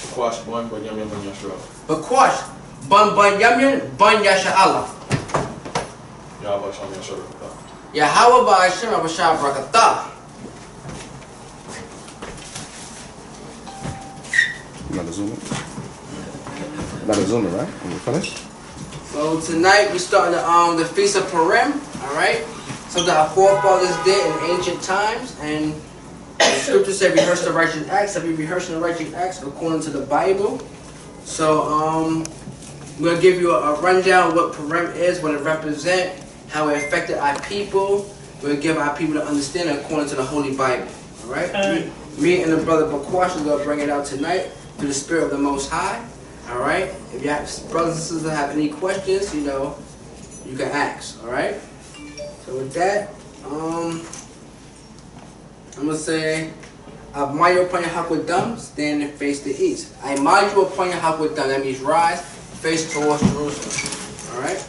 Bakwash, bun, bun, yum, yum, bun, yashra. Bakwash, bun, yum, yum, bun, yasha Allah. Yahweh Shem Yashra. Yahweh Ba'ashem Abashah Brakatah. Another zoom in. Another zoom in, right? When we finish. So tonight we're starting the Feast of Purim, alright? Something our forefathers did in ancient times, and the scripture said rehearse the righteous acts. So we rehearsing the righteous acts according to the Bible. So I'm going to give you a rundown of what Purim is, what it represents, how it affected our people. We're going to give our people to understand it according to the Holy Bible, alright? Me and the brother Bakwash are going to bring it out tonight through the Spirit of the Most High. Alright? If you have brothers and sisters that have any questions, you know, you can ask. Alright? So with that, I'm going to say, Admire upon your Hakwadam, stand and face the east. I admire you upon your Hakwadam, that means rise, face towards Jerusalem. Alright?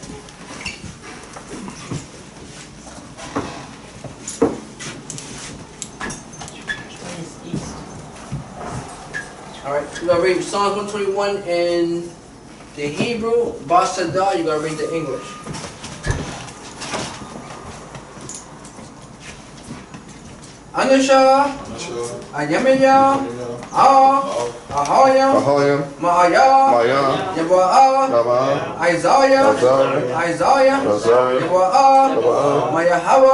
Alright, you're going to read Psalms 121 in the Hebrew, Basadar, you're going to read the English. Anusha, Ayamiya, Ahoyam, Maya, Yaba'a, Isaiah, Yaba'a, Mayahawa,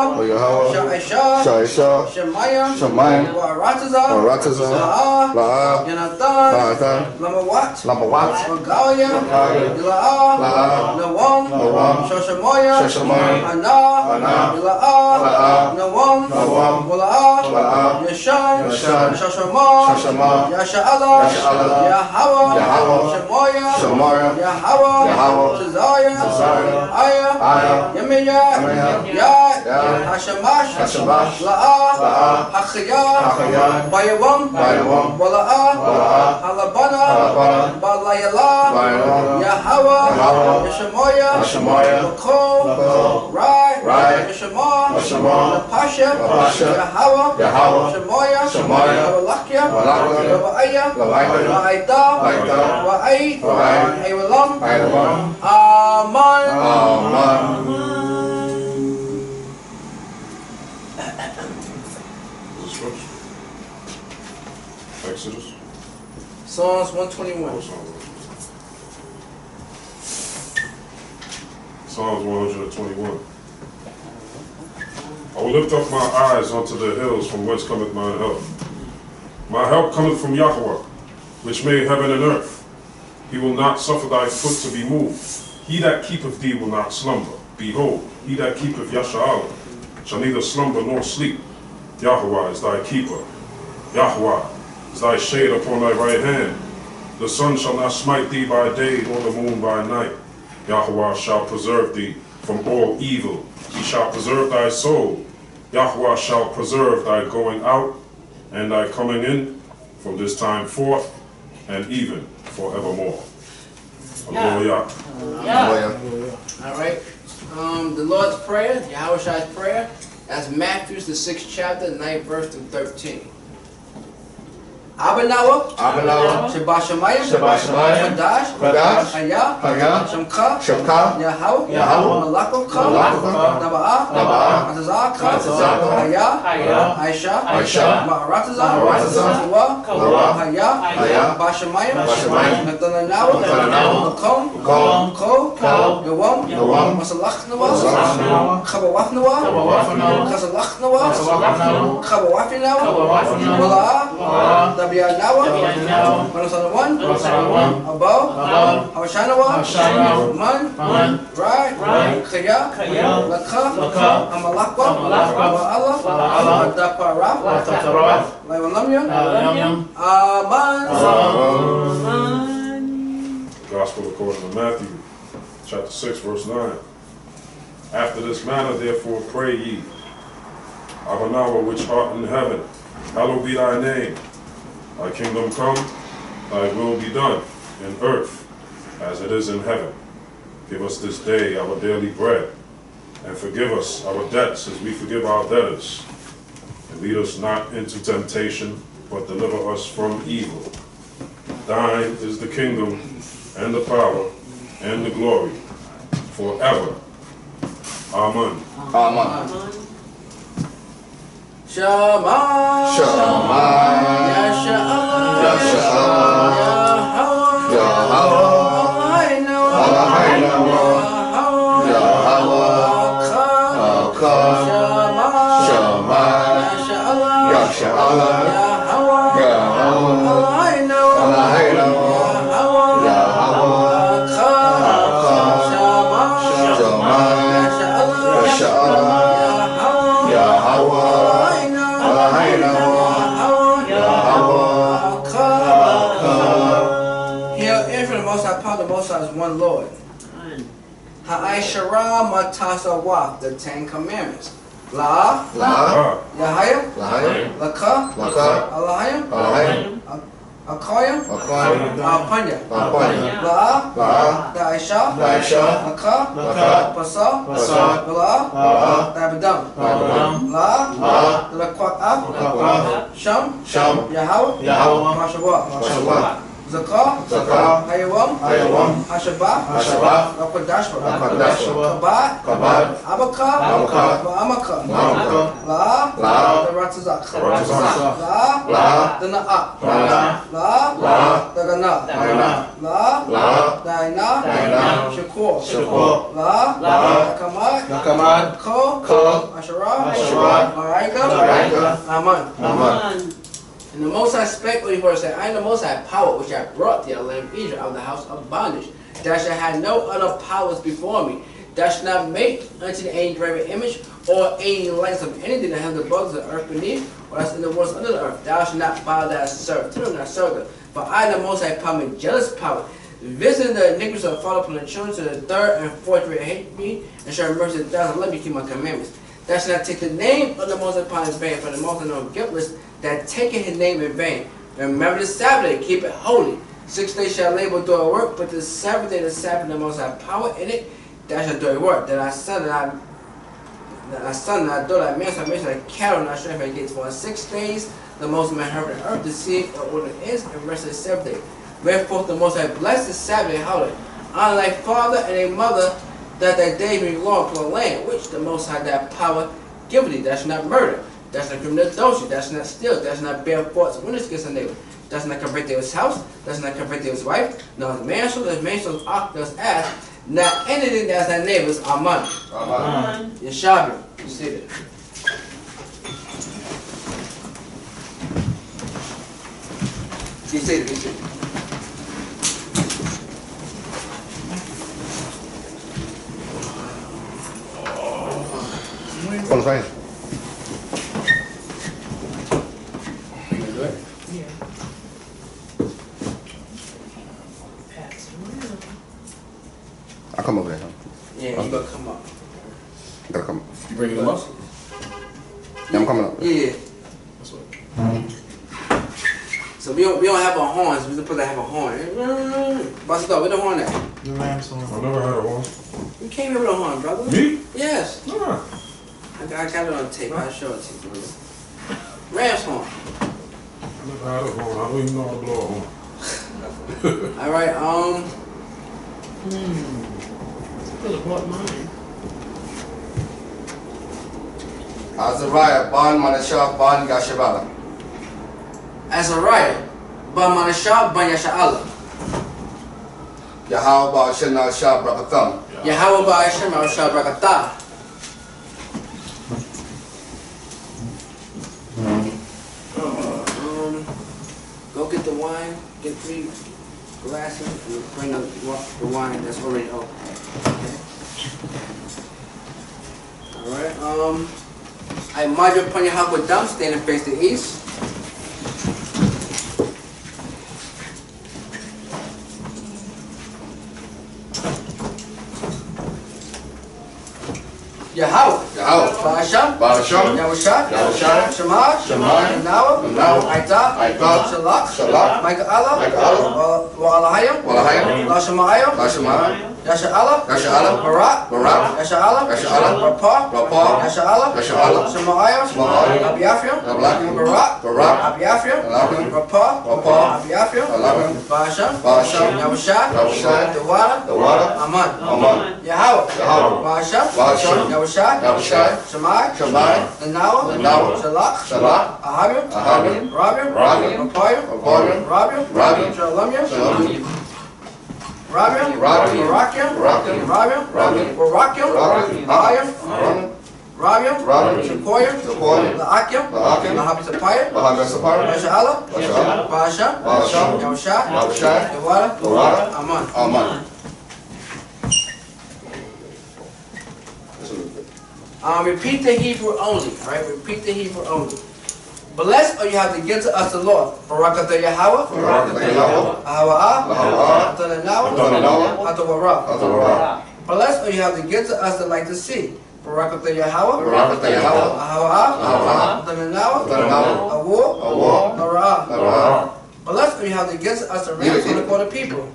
Sha'isha, Shemaya, Rataza, La'a, Yanatan, Lamawat, Magalia, La'a, Nawam, Shoshamoya, Ana, La'a, Nawam, Wala'a, Yasham, Shashama, Yasha'ala, Yahweh, Shemoya, Yahweh, Shazaya, Aya, Yamiya, Yad, Hashamash, La'a, Hachiyah, Bayawam, Wala'a, Halabana, Balayala, Yahweh, Yashamoya, Makol, Rai, Yashama, Pasha, Yahweh, Shemoya, Walakia, Wa'aya, Wa'aita, Wa'ait, Aywalam, Amen. Exodus. Psalms 121. Psalms 121. I will lift up my eyes unto the hills, from whence cometh my help. My help cometh from Yahweh, which made heaven and earth. He will not suffer thy foot to be moved. He that keepeth thee will not slumber. Behold, he that keepeth Yasha'ala shall neither slumber nor sleep. Yahweh is thy keeper. Yahweh is thy shade upon thy right hand. The sun shall not smite thee by day, nor the moon by night. Yahweh shall preserve thee from all evil. He shall preserve thy soul. Yahweh shall preserve thy going out and thy coming in from this time forth and even forevermore. Hallelujah. Alright. The Lord's Prayer, Yahweh's Prayer, that's Matthew, the 6th chapter, 9th verse to 13. Abanawa, Shabashamaya, Kadash, Haya, Shamka, Yahweh, Malakoka, Naba'a, Atazaka, Haya, Aisha, Ma'arataza, Kawa, Haya, Bashamaya, Nathanawa, Makom, Ko, Yawam, Masalachnawa, Kabawafnawa, Kasalachnawa, Kabawafinawa, Wala'a, Dabianawa, Manasanawan, Above, Hawashanawa, Man, Rai, Kaya, Laka, Amalakwa, Wa'ala, Dapara, Laiwalamya, Aman. Gospel according to Matthew, chapter 6, verse 9. After this manner, therefore, pray ye, Our Now which art in heaven, hallowed be thy name. Thy kingdom come, thy will be done, in earth as it is in heaven. Give us this day our daily bread, and forgive us our debts as we forgive our debtors. And lead us not into temptation, but deliver us from evil. Thine is the kingdom, and the power, and the glory, forever. Amen. Amen. Shema. Shema. Yasha'Allah. Yasha'Allah. Yahweh. Elohim. Shema. Yasha'Allah. The Most High is one Lord. Ha'ai Matasawak, the Ten Commandments. La, Yahaya, Laka, Alahayim, Akoyim, Apanya, La, Daisha, Laka, Pasa, La, Dabadam, La, Lakwak, Sham, Yahweh, Mashawak. Zakah, Hayawam, Hashabah, Lakodashwa, Kabad, Abaka, Amaka, La, the Ratazak, La, the Na'ak, La, the Gana, La, Daina, Shakur, La, Nakamad, Ko, Asherah, Maraika, Aman. And the Most High spake when he first said, I am the Most High power which I brought the land of Egypt out of the house of bondage. Thou shalt have no other powers before me. Thou shalt not make unto any graven image or any likeness of anything that has the bugs of the earth beneath, or that's in the waters under the earth. Thou shalt not bow thyself to them, nor serve them. For I am the Most High power, and jealous power, visiting the iniquities that fall upon the children to the third and fourth grade hate me, and show mercy to thousands. Let me keep my commandments. Thou shalt not take the name of the Most High upon his vain, for the Most High knows guiltless that taking his name in vain. Remember the Sabbath day, keep it holy. 6 days shall labor do a work, but the seventh day, the Sabbath, the Most High power in it, thou shalt do a work. That thy son and thy daughter, thy man shall make thy cattle, and thy strength thy gates. For in 6 days the Most High heard the earth to see what order is, and rest of the seventh day. Wherefore the Most High bless the Sabbath and holiday. Honor thy father and thy mother, that thy days may belong to a land which the Most High thy power give thee. Thou shalt not murder. That's not criminal adultery. That's not steal. That's not bear false witness against a neighbor. That's not covet his house. That's not covet his wife. No, his mansion, his mansion's ox, does ass. Not anything that's thy neighbor's Amen. Amen. Yeshabim. You see that? You see that? You see that? ¿Cuándo sale? I'll come over there, huh? Yeah, you gotta come up. I gotta come. You bringing them up? Yeah, I'm coming up. Yeah. That's what. So we don't have our horns. We're supposed to have a horn. Bust it up. Where the horn at? The lamb's horn. I never had a horn. You came here with a horn, brother. Me? Yes. Nah. I got it on tape. I'll show it to you, brother. Ram's horn. I never had a horn. I don't even know how to blow a horn. All right. Could have bought mine. Azariah, Ban Manashah, Ban Yashabala. Azariah, Ban Manashah, Ban Yasha'Allah. Yahweh Ba'ashem Al-Shah Brakatham. Yahweh Ba'ashem Al-Shah Brakatah. Go get the wine. Get 3 glasses and bring up the wine that's already open. Okay. Alright, I march upon your house with dump, stand and face the east. Yahweh. Ba'asham. Yahushua. Shema. Nawa. Aita. Shalak. Micah Allah. Wa Alahayim. La Shemaiah. Yasha'Allah, Yasha'Allah, Barak, Barak, Yasha'Allah, Yasha'Allah, Rapah, Rapah, Yasha'Allah, Yasha'Allah, Shemaiah, Shemaiah, Abiaphia, Abiaphia, Barak, Barak, Abiaphia, Abiaphia, Rapah, Rapah, Abiaphia, Abiaphia, Ba'asham, Ba'asham, Yahushai, Yahushai, Dawada, Dawada, Aman, Aman, Yahweh, Yahweh, Ba'asham, Ba'asham, Yahushai, Yahushai, Shemai, Shemai, Nanawa, Nanawa, Shalach, Shalach, Ahabim, Ahabim, Rabim, Rabim, Rapayim, Rapayim, Rabim, Rabim, Shalamim, Shalom, Rabim, Rabim, Barakim, Barakim, Rabim, Rabim, Barakim, Rabim, Ayim, Rabim, Rabim, Rabim, Shekoyim, Shekoyim, La'akim, La'akim, Lahabisapayim, Bahamas Sapara, Yasha'Allah, Yasha'Allah, Ba'asham, Ba'asham, Yahushai, Yahushai, Dawada, Dawada, Aman. Aman. Repeat the Hebrew only, alright? Repeat the Hebrew only. Bless or you have to give to us the Lord. Barakat Yahweh, Barak Yahweh, Ahawa'ah, Ahawa'ah, Atananawa, Atananawa, Atawara. Atawara, Bless or you have to give to us the light to see. Barakat Yahweh, Barak Yahweh, Ahawa'ah, Ahawa'ah, Atananawa, Atananawa, Awar, Awar, Nara'ah. Nara'ah, Bless or you have to give to us the rams from the quarter people.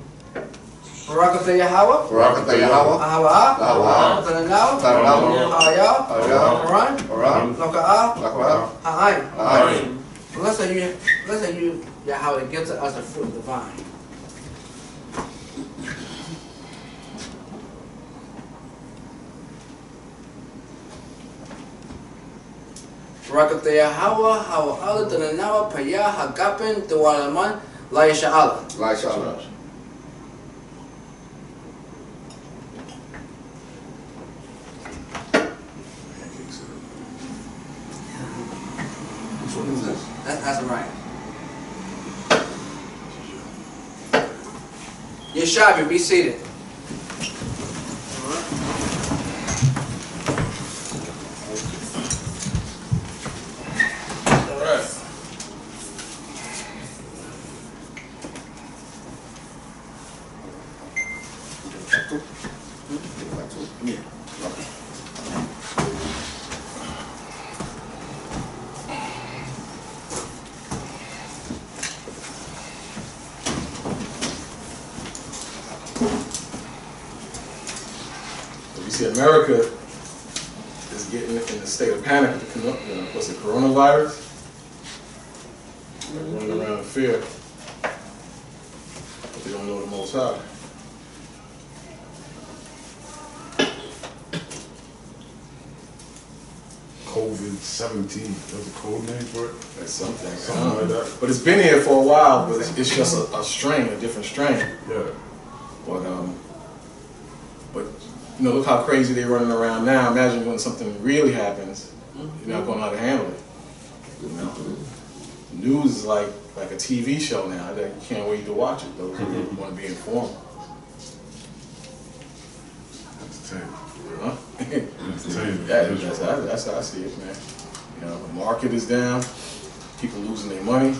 Barakat Yahweh, Barak Yahweh, Ahawa'ah, Ahawa'ah, Atananawa, Atananawa, Ayah, Ayah, Haran, Aram, Loka'ah, Lakwa, Ha'ayin. Ayin. Bless you, Yahweh, give to us the fruit of the vine. Barakat Yahweh, Hawa'ala, Tananawa, Payah, Hagapin, Dawalaman, La Yasha'Allah. Laisha. Which one is this? That's right. Yeshabi, be seated. Alright. You see, America is getting in a state of panic with what's the coronavirus? They're running around in fear, but they don't know the Most High. COVID-19. That's a code name for it? That's something. Something like that. But it's been here for a while, but it's just a strain, a different strain. Yeah. But you know, look how crazy they're running around now. Imagine when something really happens, you're not going to know how to handle it. You know, news is like a TV show now. That you can't wait to watch it. Those who want to be informed. That's terrible. Huh? That's terrible. Yeah, that's how I see it, man. You know, the market is down. People losing their money.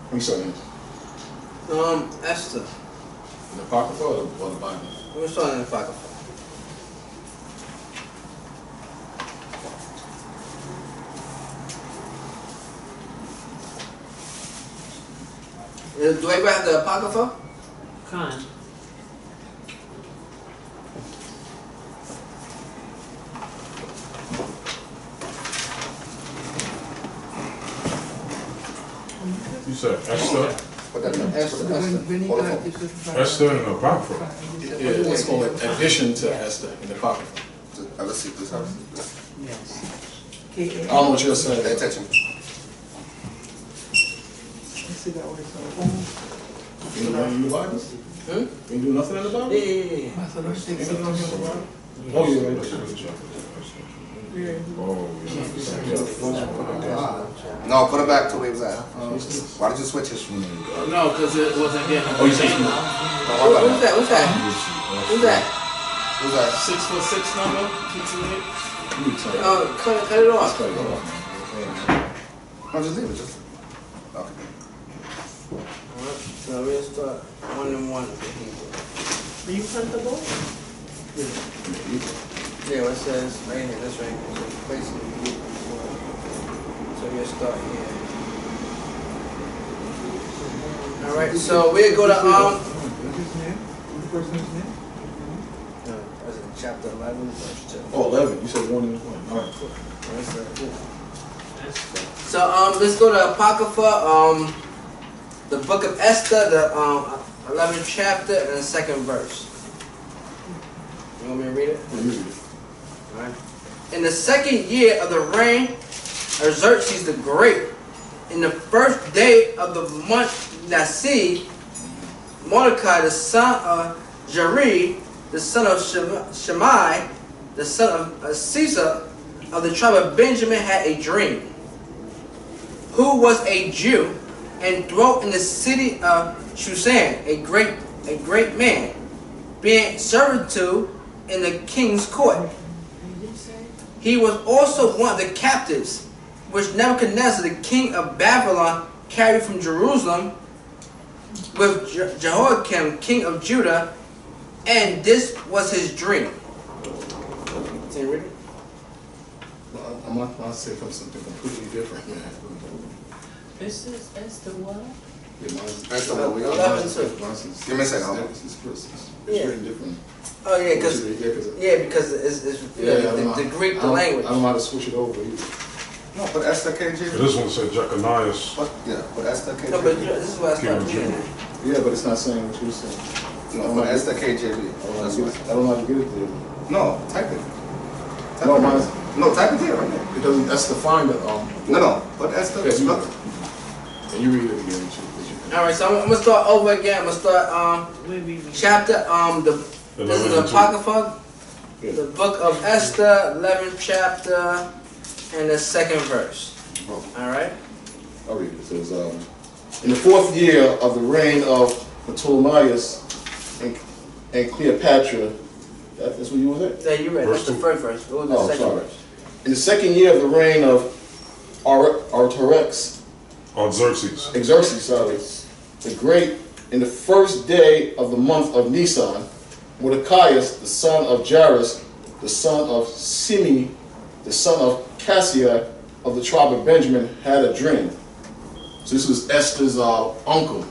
Let me show you. Esther. In the Apocrypha or the Bible? We're starting in the Apocrypha. Do anybody have the Apocrypha? Con. You said Esther? Put that down. Esther. Hold on. Esther and the Apocrypha. It's called an addition to Esther in the Apocrypha. Let's see this house. Yes. I don't know what you're saying. Pay attention. See that way, so. You know nothing in the Bible? Hmm? You do nothing in the Bible? Yeah. That's what I Ain't think. nothing in the Bible? Oh, yeah, right. Oh, yeah. No, put it back to where it was at. Why did you switch it? No, because it wasn't getting. Oh, you said Don't worry about Who's that. that? Who's that? Who's that? Who's that? 6'6" number, 228. You tell me. Oh, cut it Let's off. cut it off. No, just leave it. Just. Okay. Alright, so we'll start 1 and 1 with the Hebrew. Are you comfortable? Yeah, what it says right here, this right here. So basically, Hebrew word. So we'll start here. All right, so we'll go to What's his name? What's the person's name? chapter 11, verse 2. Oh, 11. You said 1 and 1. All right. So let's go to Apocrypha, the book of Esther, the 11th chapter and the 2nd verse. You want me to read it? Yeah, you read it. All right. In the 2nd year of the reign of Xerxes the Great, in the 1st day of the month Nasi, Mordecai the son of Jeri, the son of Shimei, the son of Caesar of the tribe of Benjamin, had a dream, who was a Jew and dwelt in the city of Shushan, a great man, being servant to in the king's court. He was also one of the captives which Nebuchadnezzar, the king of Babylon, carried from Jerusalem with Jehoiakim, king of Judah, and this was his dream. Can you read it? Well, I'm not going to say something completely different, man. This is Esther what? Yeah, mine's, That's the one we got. mine's is, Give me a second. it's Yeah. very different. Oh yeah, because you know, the Greek, the language. I don't know how to switch it over either. No, but Esther But KJV. this one said Jeconias. But Esther KJV. No, but this is what I started King of reading. Yeah, but it's not saying what you're saying. No, but Esther KJV. That's I what. don't know how to get it there. No, type it. Type No, it. mine's, No, type it here right there. it doesn't, that's the finder. No, but Esther. Yes, you look. And you read it again. All right, so I'm gonna start over again. I'm gonna start chapter this is the Apocrypha, Yeah. the book of Esther, 11th chapter, and the 2nd verse. All right. I'll read it. It says, in the 4th year of the reign of Ptolemaeus and Cleopatra, that's what you was at? Yeah, you read. That's the first verse. What was the Oh, second sorry. verse? In the 2nd year of the reign of Artaxerxes, Xerxes. the Great, in the 1st day of the month of Nisan, Mordecai, the son of Jairus, the son of Shimei, the son of Cassiah of the tribe of Benjamin, had a dream. So this was Esther's uncle.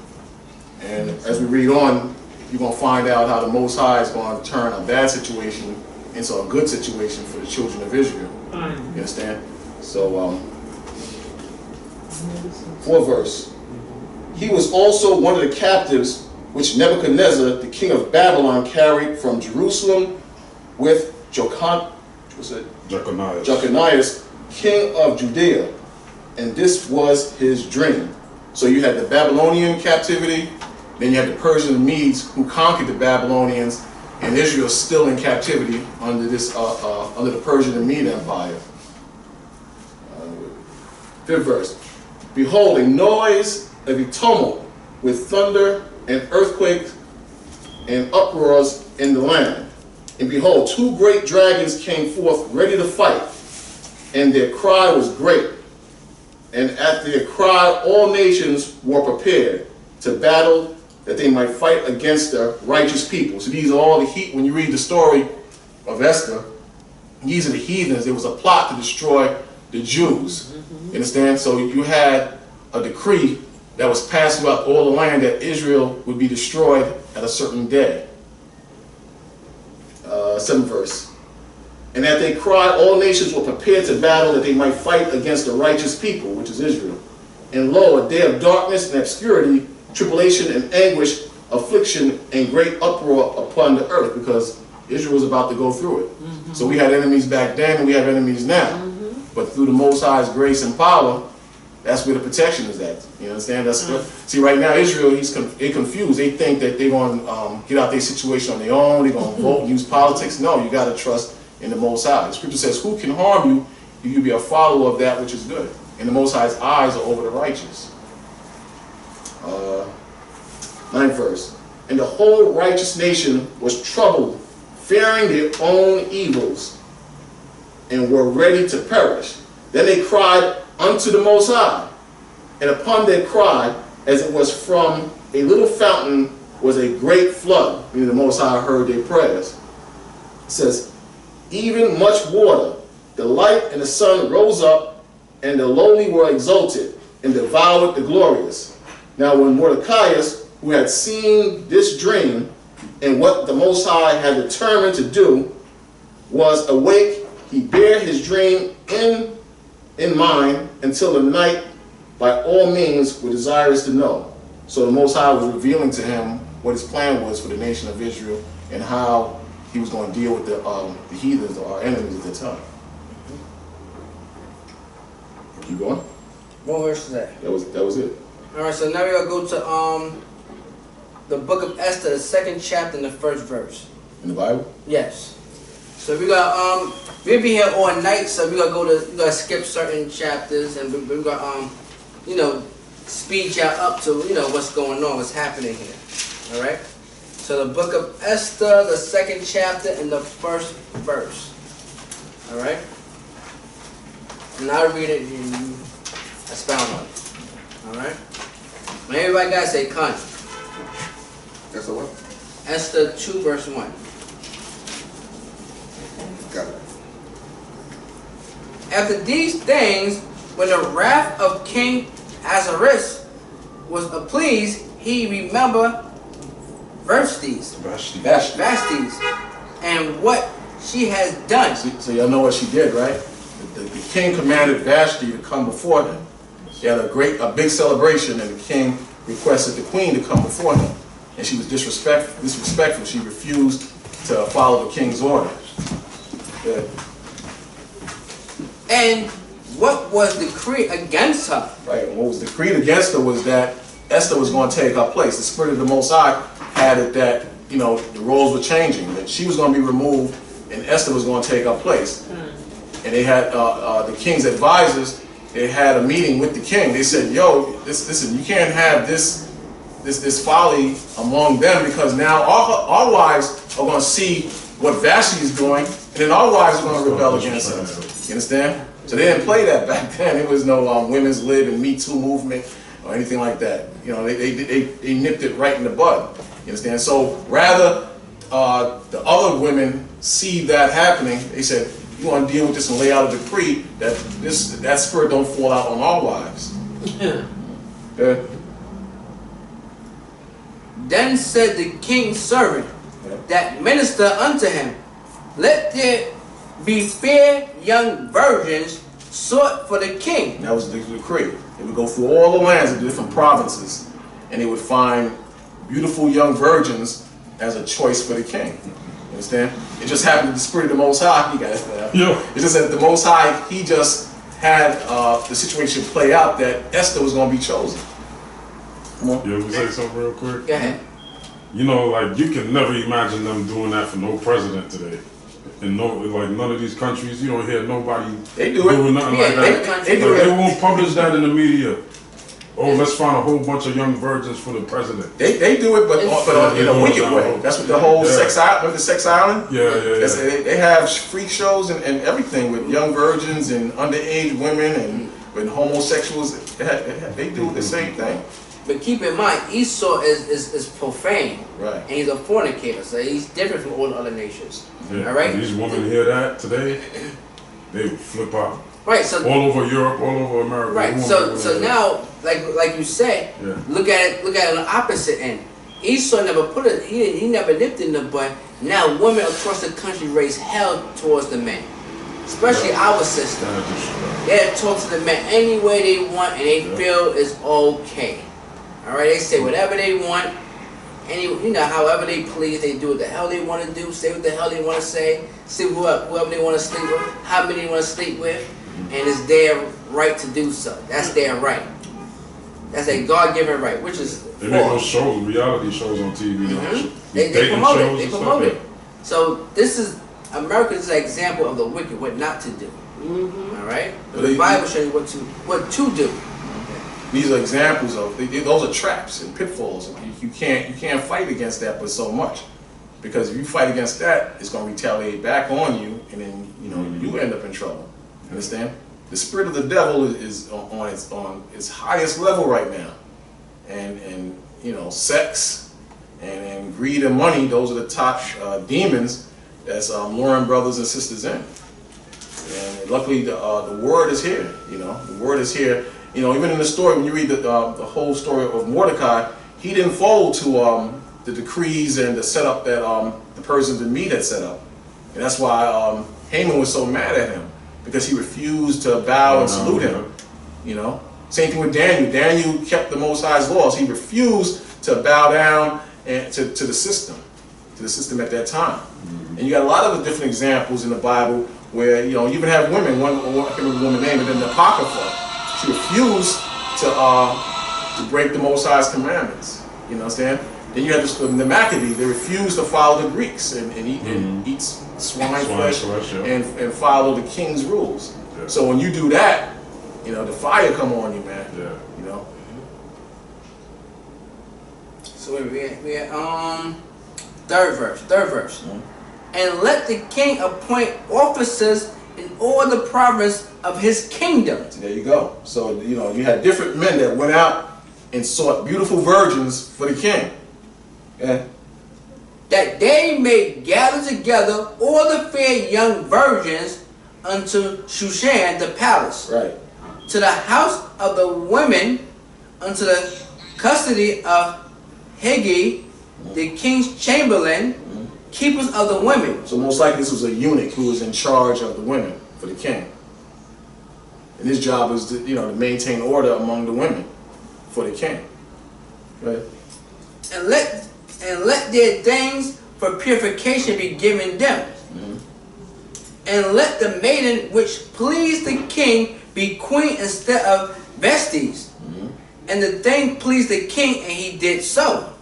And as we read on, you're going to find out how the Most High is going to turn a bad situation into a good situation for the children of Israel. You understand? So, 4th verse. He was also one of the captives which Nebuchadnezzar, the king of Babylon, carried from Jerusalem with Jeconias, king of Judea. And this was his dream. So you had the Babylonian captivity, then you had the Persian and Medes who conquered the Babylonians, and Israel still in captivity under this under the Persian and Mede Empire. 5th verse. Behold, a noise of a tumult with thunder and earthquakes and uproars in the land. And behold, 2 great dragons came forth ready to fight, and their cry was great. And at their cry all nations were prepared to battle, that they might fight against the righteous people. So these are all the when you read the story of Esther, these are the heathens. There was a plot to destroy the Jews. You understand? So you had a decree that was passed throughout all the land that Israel would be destroyed at a certain day. 7th verse. And that they cried, all nations were prepared to battle, that they might fight against the righteous people, which is Israel. And lo, a day of darkness and obscurity, tribulation and anguish, affliction and great uproar upon the earth, because Israel was about to go through it. So we had enemies back then and we have enemies now. But through the Most High's grace and power, that's where the protection is at. You understand? See, right now Israel, they're confused. They think that they're going to get out their situation on their own. They're going to vote and use politics. No, you got to trust in the Most High. The scripture says, who can harm you if you be a follower of that which is good? And the Most High's eyes are over the righteous. 9th verse. And the whole righteous nation was troubled, fearing their own evils, and were ready to perish. Then they cried unto the Most High, and upon their cry, as it was from a little fountain, was a great flood. Meaning the Most High heard their prayers. It says, even much water, the light and the sun rose up, and the lowly were exalted, and devoured the glorious. Now when Mordecai, who had seen this dream and what the Most High had determined to do, was awake, he bare his dream in mind until the night by all means were desirous to know. So the Most High was revealing to him what his plan was for the nation of Israel and how he was going to deal with the heathens or our enemies at the time. Keep going. What verse is that? That was it. Alright, so now we're going to go to the book of Esther, the 2nd chapter and the 1st verse. In the Bible? Yes. So we got we'll be here all night, so we gotta skip certain chapters, and we got you know, speed y'all up to, you know, what's going on, what's happening here. Alright? So the book of Esther, the 2nd chapter and the 1st verse. Alright? And I'll read it and you expound on it. Alright? And everybody gotta say Khan. That's a what? Esther 2 verse 1. Got it. After these things, when the wrath of King Ahasuerus was appeased, he remembered Vashti's, and what she has done. So y'all know what she did, right? The king commanded Vashti to come before him. He had a big celebration, and the king requested the queen to come before him. And she was disrespectful. She refused to follow the king's orders. Yeah. And what was decreed against her? Right. And what was decreed against her was that Esther was going to take her place. The Spirit of the Most High had it that, you know, the roles were changing, that she was going to be removed and Esther was going to take her place. And they had the king's advisors. They had a meeting with the king. They said, "Yo, listen, you can't have this folly among them, because now our wives are going to see what Vashti is doing, and then our wives are going to rebel against us." You understand? So they didn't play that back then. There was no women's lib and Me Too movement or anything like that. You know, they nipped it right in the bud. You understand? So rather the other women see that happening, they said, "You want to deal with this and lay out a decree that that spirit don't fall out on our wives." Yeah. Then said the king's servant that minister unto him, "Let there be fair young virgins sought for the king." That was the decree. They would go through all the lands of the different provinces, and they would find beautiful young virgins as a choice for the king. You understand? It just happened that the Spirit of the Most High, it's just that the Most High, he just had the situation play out that Esther was going to be chosen. Come on. You ever say something real quick? Go ahead. You know, like, you can never imagine them doing that for no president today. And like none of these countries, you don't hear nobody doing nothing like that. They won't publish that in the media. Oh, let's find a whole bunch of young virgins for the president. They do it, but in a wicked way. That's what the whole Sex Island. Yeah. They have freak shows and everything with young virgins and underage women and with homosexuals. They do the same thing. But keep in mind, Esau is profane, right? And he's a fornicator, so he's different from all the other nations. Yeah. All right. These women hear that today, they would flip out. Right. So all over Europe, all over America. Right. So now, like you said, look at it on the opposite end. Esau never put it. He never nipped in the butt. Now women across the country raise hell towards the men, especially our sister. They talk to the men any way they want, and they feel it's okay. All right. They say whatever they want. However they please, they do what the hell they want to do, say what the hell they want to say, whoever they want to sleep with, how many they want to sleep with, and it's their right to do so. That's their right. That's a God-given right, which is they make those shows, reality shows on TV. They promote it. They promote it. So this is America's example of the wicked, what not to do. All right, but the Bible shows you what to do. These are examples of those are traps and pitfalls. You can't fight against that, but so much, because if you fight against that, it's going to retaliate back on you, and then you end up in trouble. Understand? The spirit of the devil is on its highest level right now, and sex and greed and money. Those are the top demons that's luring brothers and sisters in. And luckily, the word is here. The word is here. You know, even in the story, when you read the whole story of Mordecai, he didn't fold to the decrees and the setup that the Persians and Mede had set up. And that's why Haman was so mad at him, because he refused to bow and salute him. You know, same thing with Daniel. Daniel kept the Most High's laws. He refused to bow down and to the system at that time. And you got a lot of different examples in the Bible where, you know, you even have women. I can't remember the woman's name, but in the Apocrypha, she refused to break the Most High's commandments. You know what I'm saying? Then you have the Maccabees. They refused to follow the Greeks and eat swine flesh and follow the king's rules. Yeah. So when you do that, you know, the fire come on you, man. Yeah. You know. So we at third verse. And let the king appoint officers in all the province of his kingdom. So there you go. So, you know, you had different men that went out and sought beautiful virgins for the king. Yeah. That they may gather together all the fair young virgins unto Shushan the palace. Right. To the house of the women, unto the custody of Haggai, the king's chamberlain, keepers of the women. So most likely this was a eunuch who was in charge of the women for the king. And his job was to, you know, to maintain order among the women for the king. Right. And let their things for purification be given them. And let the maiden which pleased the king be queen instead of Vestes. And the thing pleased the king, and he did so.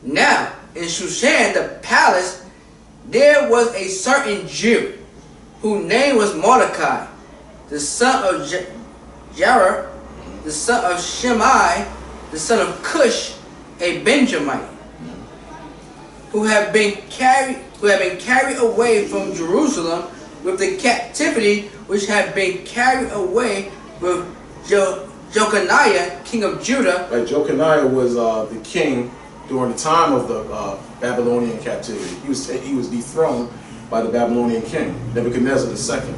Now, in Shushan the palace, there was a certain Jew, whose name was Mordecai, the son of Jair, the son of Shimei, the son of Cush, a Benjamite, who had been carried away from Jerusalem with the captivity which had been carried away with Jeconiah, king of Judah. Right, Jeconiah was the king during the time of the Babylonian captivity. He was dethroned by the Babylonian king, Nebuchadnezzar II.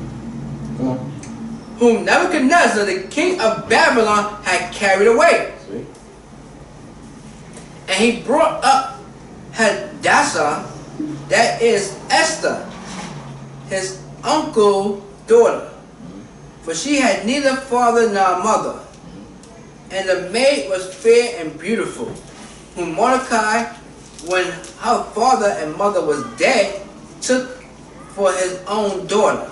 Come on. Whom Nebuchadnezzar, the king of Babylon, had carried away. See? And he brought up Hadassah, that is Esther, his uncle's daughter. For she had neither father nor mother. And the maid was fair and beautiful, whom Mordecai, when her father and mother was dead, took for his own daughter.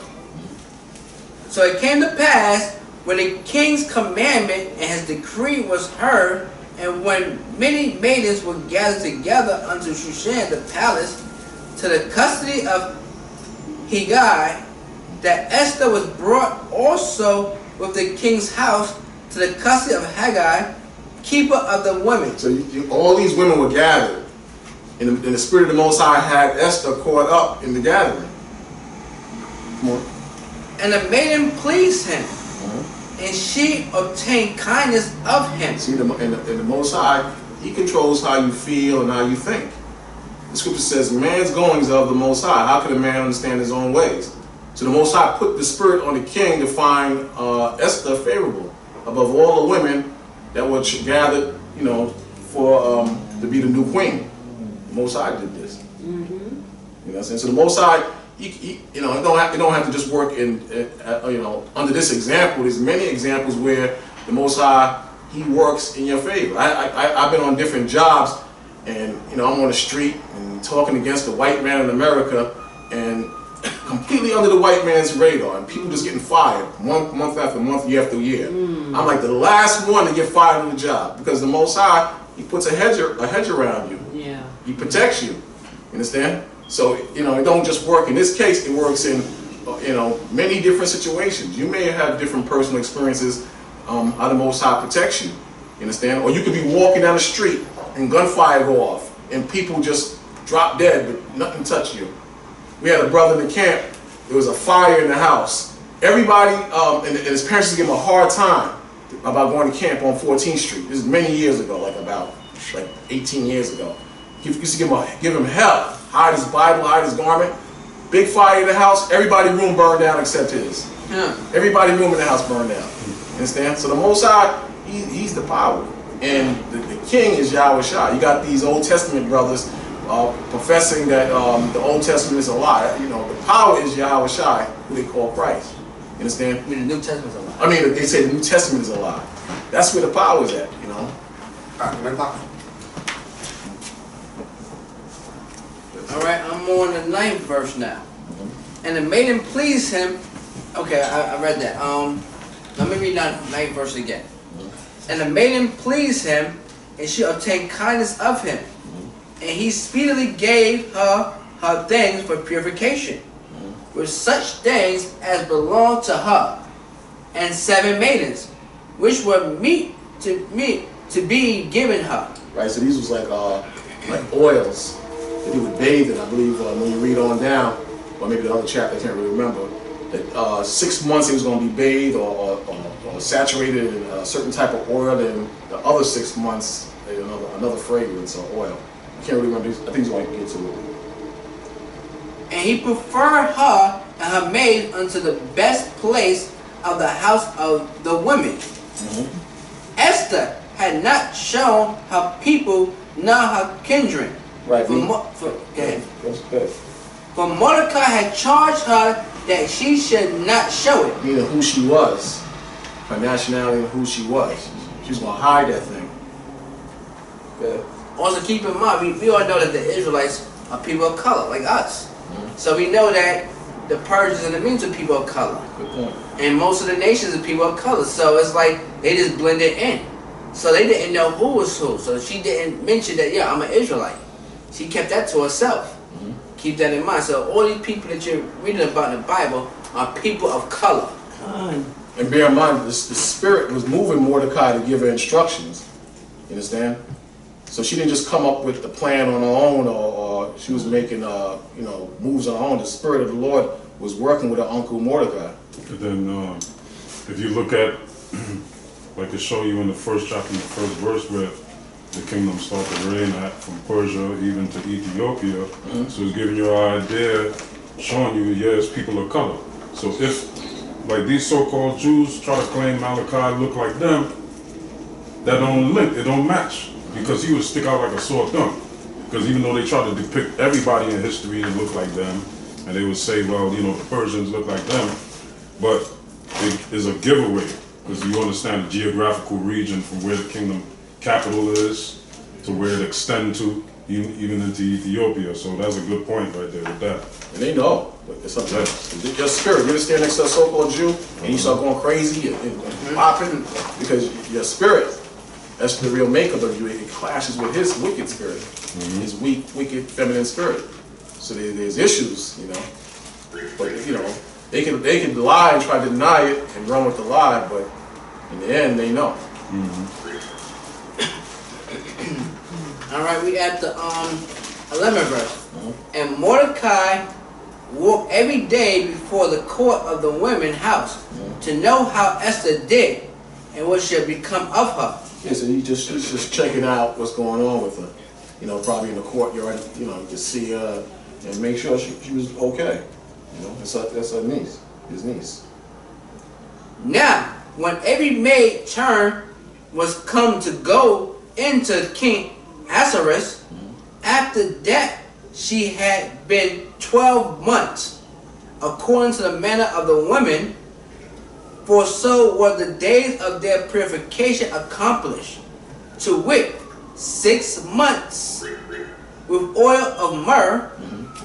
So it came to pass, when the king's commandment and his decree was heard, and when many maidens were gathered together unto Shushan the palace, to the custody of Haggai, that Esther was brought also with the king's house to the custody of Haggai, keeper of the women. So all these women were gathered, and the Spirit of the Most High had Esther caught up in the gathering. Come on. And the maiden pleased him, and she obtained kindness of him. See, the Most High, He controls how you feel and how you think. The scripture says, man's goings are of the Most High. How could a man understand his own ways? So the Most High put the Spirit on the king to find Esther favorable above all the women that were gathered, you know, for to be the new queen. The Most High did this. You know what I'm saying? So the Most High, you know, it don't have to just work in, you know, under this example. There's many examples where the Most High, He works in your favor. I've been on different jobs, and you know, I'm on the street and talking against the white man in America, and completely under the white man's radar, and people just getting fired month after month, year after year. I'm like the last one to get fired on the job, because the Most High, He puts a hedge around you. Yeah. He protects you. You understand? So, you know, it don't just work in this case. It works in, you know, many different situations. You may have different personal experiences. How the Most High protects you. You understand? Or you could be walking down the street and gunfire go off, and people just drop dead, but nothing touch you. We had a brother in the camp. There was a fire in the house. Everybody, and his parents used to give him a hard time about going to camp on 14th Street. This is many years ago, like 18 years ago. He used to give him hell. Hide his Bible, hide his garment. Big fire in the house. Everybody's room burned down except his. Everybody's room in the house burned down. Understand? So the Most High, he's the power. And the king is Yahweh Shai. You got these Old Testament brothers professing that the Old Testament is a lie. You know, the power is Yahweh Shai, who they call Christ. You understand? I mean, the New Testament's a lie. I mean, they say the New Testament is a lie. That's where the power is at, you know? Alright, I'm on the 9th verse now. And the maiden pleased him. Okay, I read that. Let me read that 9th verse again. And the maiden pleased him, and she obtained kindness of him. And he speedily gave her her things for purification, with such things as belonged to her, and 7 maidens, which were meet to be given her. Right, so these was like oils that he would bathe in. I believe when you read on down, or maybe the other chapter, I can't really remember, that 6 months he was going to be bathed or saturated in a certain type of oil, and the other 6 months another fragrance or oil. I can't really remember. I think he's going to get to it. And he preferred her and her maid unto the best place of the house of the women. Esther had not shown her people nor her kindred. Right. For Mordecai had charged her that she should not show it. Meaning who she was, her nationality and who she was. She was going to hide that thing. Okay. Also keep in mind, we all know that the Israelites are people of color, like us. So we know that the Persians and the Medes are people of color. Good point. And most of the nations are people of color. So it's like they just blended in. So they didn't know who was who. So she didn't mention that, yeah, I'm an Israelite. She kept that to herself. Keep that in mind. So all these people that you're reading about in the Bible are people of color. And bear in mind, the Spirit was moving Mordecai to give her instructions. You understand? So she didn't just come up with the plan on her own, or she was making moves on her own. The Spirit of the Lord was working with her uncle Mordecai. And then if you look at, like it show you in the first chapter, in the first verse, where the kingdom started to reign from Persia even to Ethiopia. So it's giving you an idea, showing you, yes, people of color. So if, like these so-called Jews try to claim Malachi look like them, that don't link, it don't match. Because he would stick out like a sore thumb. Because even though they try to depict everybody in history to look like them, and they would say, well, you know, the Persians look like them, but it is a giveaway. Because you understand the geographical region from where the kingdom capital is to where it extends to, even into Ethiopia. So that's a good point right there with that. And they know, but it's up to them. Your spirit, you understand next to a so-called Jew, and you start going crazy and popping, because your spirit, that's the real makeup of you. It clashes with his wicked spirit, his weak, wicked, feminine spirit. So there's issues, you know. But you know, they can lie and try to deny it and run with the lie, but in the end, they know. All right, we at the 11th verse. And Mordecai walked every day before the court of the women's house to know how Esther did and what should become of her. Yeah, so he's just checking out what's going on with her. You know, probably in the courtyard, you know, to see her and make sure she was okay. You know, that's her niece, his niece. Now, when every maid turn was come to go into King Ahasuerus, after that she had been 12 months, according to the manner of the women, for so were the days of their purification accomplished, to wit, 6 months with oil of myrrh,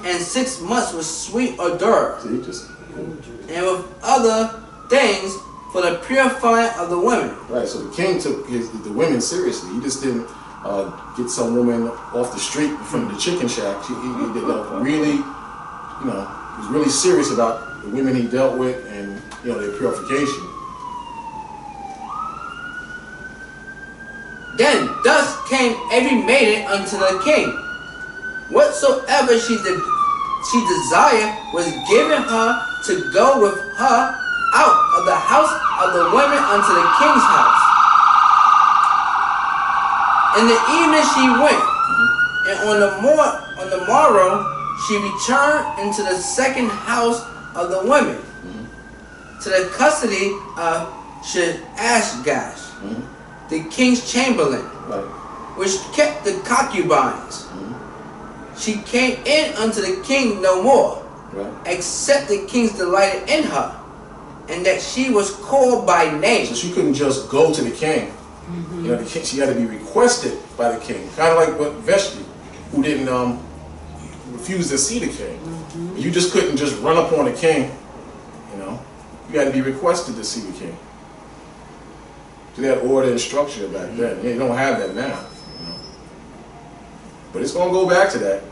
and 6 months with sweet odor, and with other things for the purifying of the women. Right, so the king took the women seriously. He just didn't get some woman off the street from the chicken shack. He did really, you know, he was really serious about the women he dealt with and, you know, their purification. Then thus came every maiden unto the king. Whatsoever she desired was given her to go with her out of the house of the women unto the king's house. In the evening she went, and on the morrow she returned into the second house of the women, to the custody of should ask Gash, the king's chamberlain, which kept the concubines. She came in unto the king no more, except the king's delighted in her, and that she was called by name. So she couldn't just go to the king. You know, the king, she had to be requested by the king. Kind of like what Vashti, who didn't refuse to see the king. You just couldn't just run up on the king. You know, you had to be requested to see the king. So they had order and structure back then. You don't have that now. You know? But it's gonna go back to that.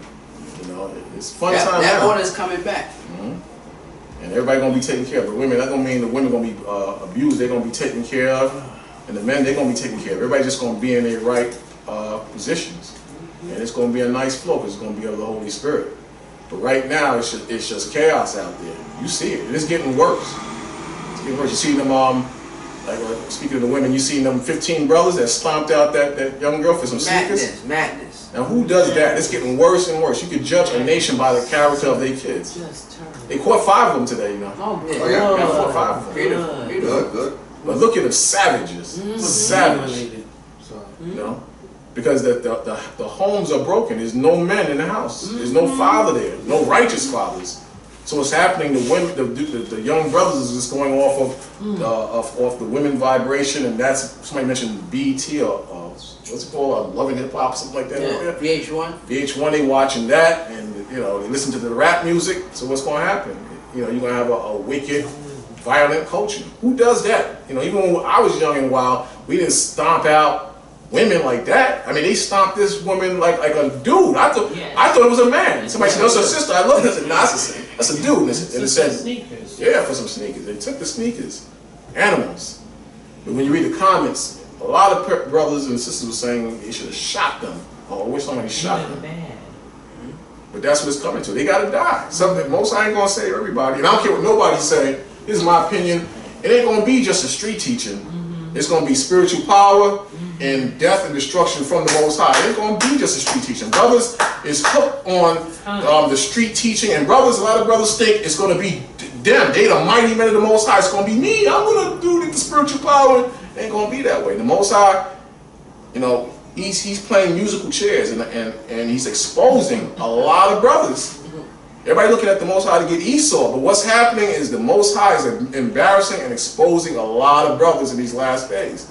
You know, it's fun time That now. order is coming back. And everybody gonna be taken care of. But women, that don't mean the women gonna be abused. They're gonna be taken care of, and the men, they're gonna be taken care of. Everybody's just gonna be in their right positions, and it's gonna be a nice flow because it's gonna be of the Holy Spirit. But right now, it's just chaos out there. You see it, and it's getting worse. It's getting worse. You see them, speaking of the women, you see them 15 brothers that stomped out that young girl for some sneakers. Madness. Now, who does that? It's getting worse and worse. You could judge a nation by the character of their kids. They caught 5 of them today, you know. Oh, Oh, yeah. They caught 5 of them. Good, good. But look at them, savages. Savage. You know? Because the homes are broken. There's no men in the house. There's no father there. No righteous fathers. So what's happening, the women, the young brothers is just going off the women vibration, and that's, somebody mentioned BT or what's it called, Loving Hip Hop, something like that. Yeah, VH1. VH1, they watching that, and you know, they listen to the rap music. So what's going to happen? You know, you're going to have a wicked, violent culture. Who does that? You know, even when I was young and wild, we didn't stomp out women like that. I mean, they stomped this woman like a dude. I thought it was a man. Somebody said, "That's her sister." I love that. No, that's a dude. And it said, sneakers. yeah, for some sneakers. They took the sneakers. Animals. But when you read the comments, a lot of brothers and sisters were saying they should have shot them. Oh, I wish somebody shot them. But that's what it's coming to. They gotta die. Something most I ain't gonna save everybody. And I don't care what nobody say. This is my opinion. It ain't gonna be just a street teaching. It's gonna be spiritual power and death and destruction from the Most High. It ain't gonna be just a street teaching. Brothers is hooked on the street teaching, and brothers, a lot of brothers think it's gonna be them. They the mighty men of the Most High. It's gonna be me. I'm gonna do the spiritual power. It ain't gonna be that way. The Most High, you know, he's playing musical chairs and he's exposing a lot of brothers. Everybody looking at the Most High to get Esau, but what's happening is the Most High is embarrassing and exposing a lot of brothers in these last days.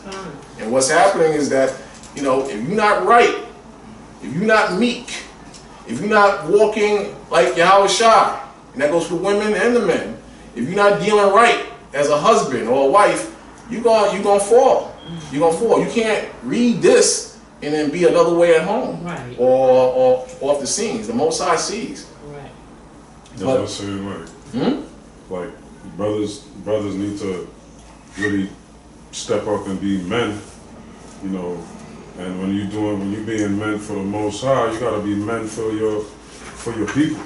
And what's happening is that, you know, if you're not right, if you're not meek, if you're not walking like Yahweh Shai, and that goes for women and the men, if you're not dealing right as a husband or a wife, you're gonna fall. You're gonna fall. You can't read this and then be another way at home, Right. or off the scenes. The Most High sees. Right. That's what I'm saying, like brothers need to really step up and be men, you know. And when you being men for the Most High, you gotta be men for your people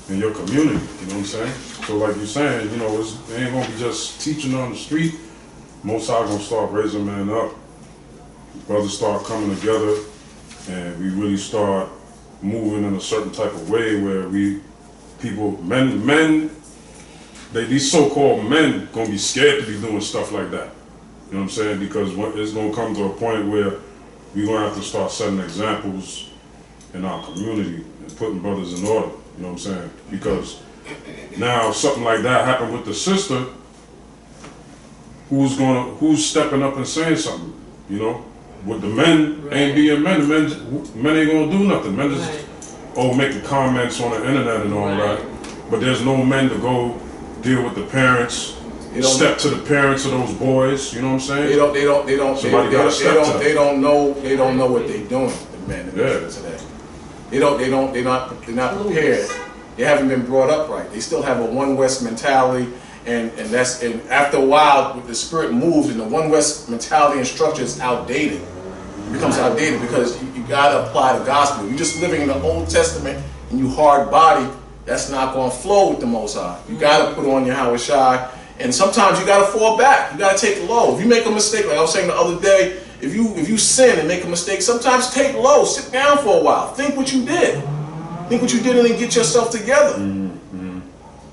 and your community. You know what I'm saying? So like you're saying, you know, it ain't gonna be just teaching on the street. Most High gonna start raising men up. Brothers start coming together, and we really start moving in a certain type of way where these so-called men gonna be scared to be doing stuff like that. You know what I'm saying? Because it's gonna come to a point where we're gonna have to start setting examples in our community and putting brothers in order. You know what I'm saying? Because now something like that happened with the sister. Who's stepping up and saying something? You know, with the men ain't being men. The men ain't gonna do nothing. Men just making comments on the internet and all that. But there's no men to go deal with the parents. Step to the parents of those boys. You know what I'm saying? They don't know what they're doing. The men today. They're not prepared. They haven't been brought up right. They still have a one West mentality. And after a while, the spirit moves, and the one West mentality and structure is outdated. It becomes outdated because you gotta apply the gospel. You're just living in the Old Testament and you hard body. That's not going to flow with the Most High. You gotta put on your Yahweh Shai, and sometimes you gotta fall back. You gotta take low. If you make a mistake, like I was saying the other day, if you sin and make a mistake, sometimes take low. Sit down for a while. Think what you did. Think what you did, and then get yourself together.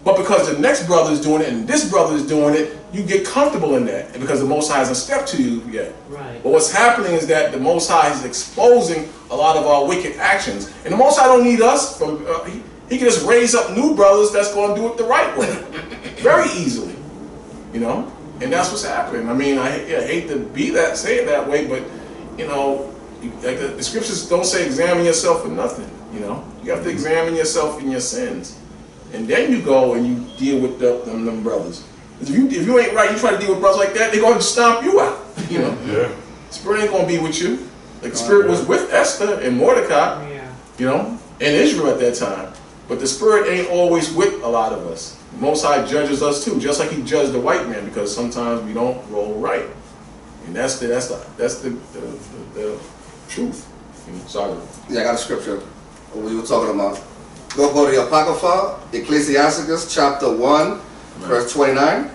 But because the next brother is doing it and this brother is doing it, you get comfortable in that. And because the Most High hasn't stepped to you yet. Right. But what's happening is that the Most High is exposing a lot of our wicked actions. And the Most High don't need us. He can just raise up new brothers that's going to do it the right way. Very easily. You know? And that's what's happening. I mean, I hate to say it that way, but, you know, like the scriptures don't say examine yourself for nothing. You know? You have to examine yourself in your sins. And then you go and you deal with them brothers. If you ain't right, you try to deal with brothers like that, they're going to stomp you out. You know? Yeah. The Spirit ain't going to be with you. Like the Spirit was with Esther and Mordecai, you know, and Israel at that time. But the Spirit ain't always with a lot of us. The Most High judges us too, just like He judged the white man, because sometimes we don't roll right. And that's the truth. You know, sorry. Yeah, I got a scripture. What you were talking about. Go to the Apocrypha, Ecclesiasticus chapter 1, verse 29.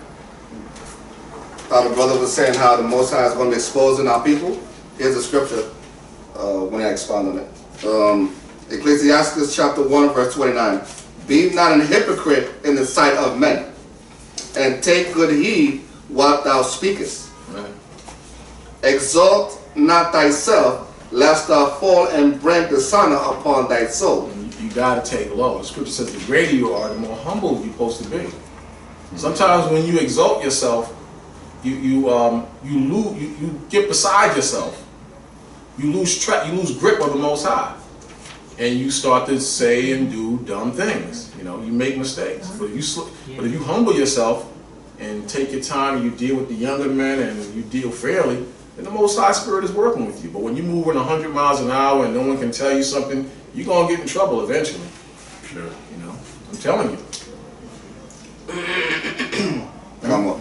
How the brother was saying how the Most High is going to be exposing our people. Here's the scripture when I expound on it. Ecclesiasticus chapter 1, verse 29. Be not an hypocrite in the sight of men, and take good heed what thou speakest. Right. Exalt not thyself, lest thou fall and bring dishonor upon thy soul. You got to take low. The scripture says the greater you are, the more humble you're supposed to be. Sometimes when you exalt yourself, you get beside yourself. You lose grip of the Most High, and you start to say and do dumb things. You know, you make mistakes. But if you humble yourself and take your time and you deal with the younger men and you deal fairly, then the Most High Spirit is working with you. But when you're moving 100 miles an hour and no one can tell you something, you're going to get in trouble eventually. Sure. You know, I'm telling you. Come on.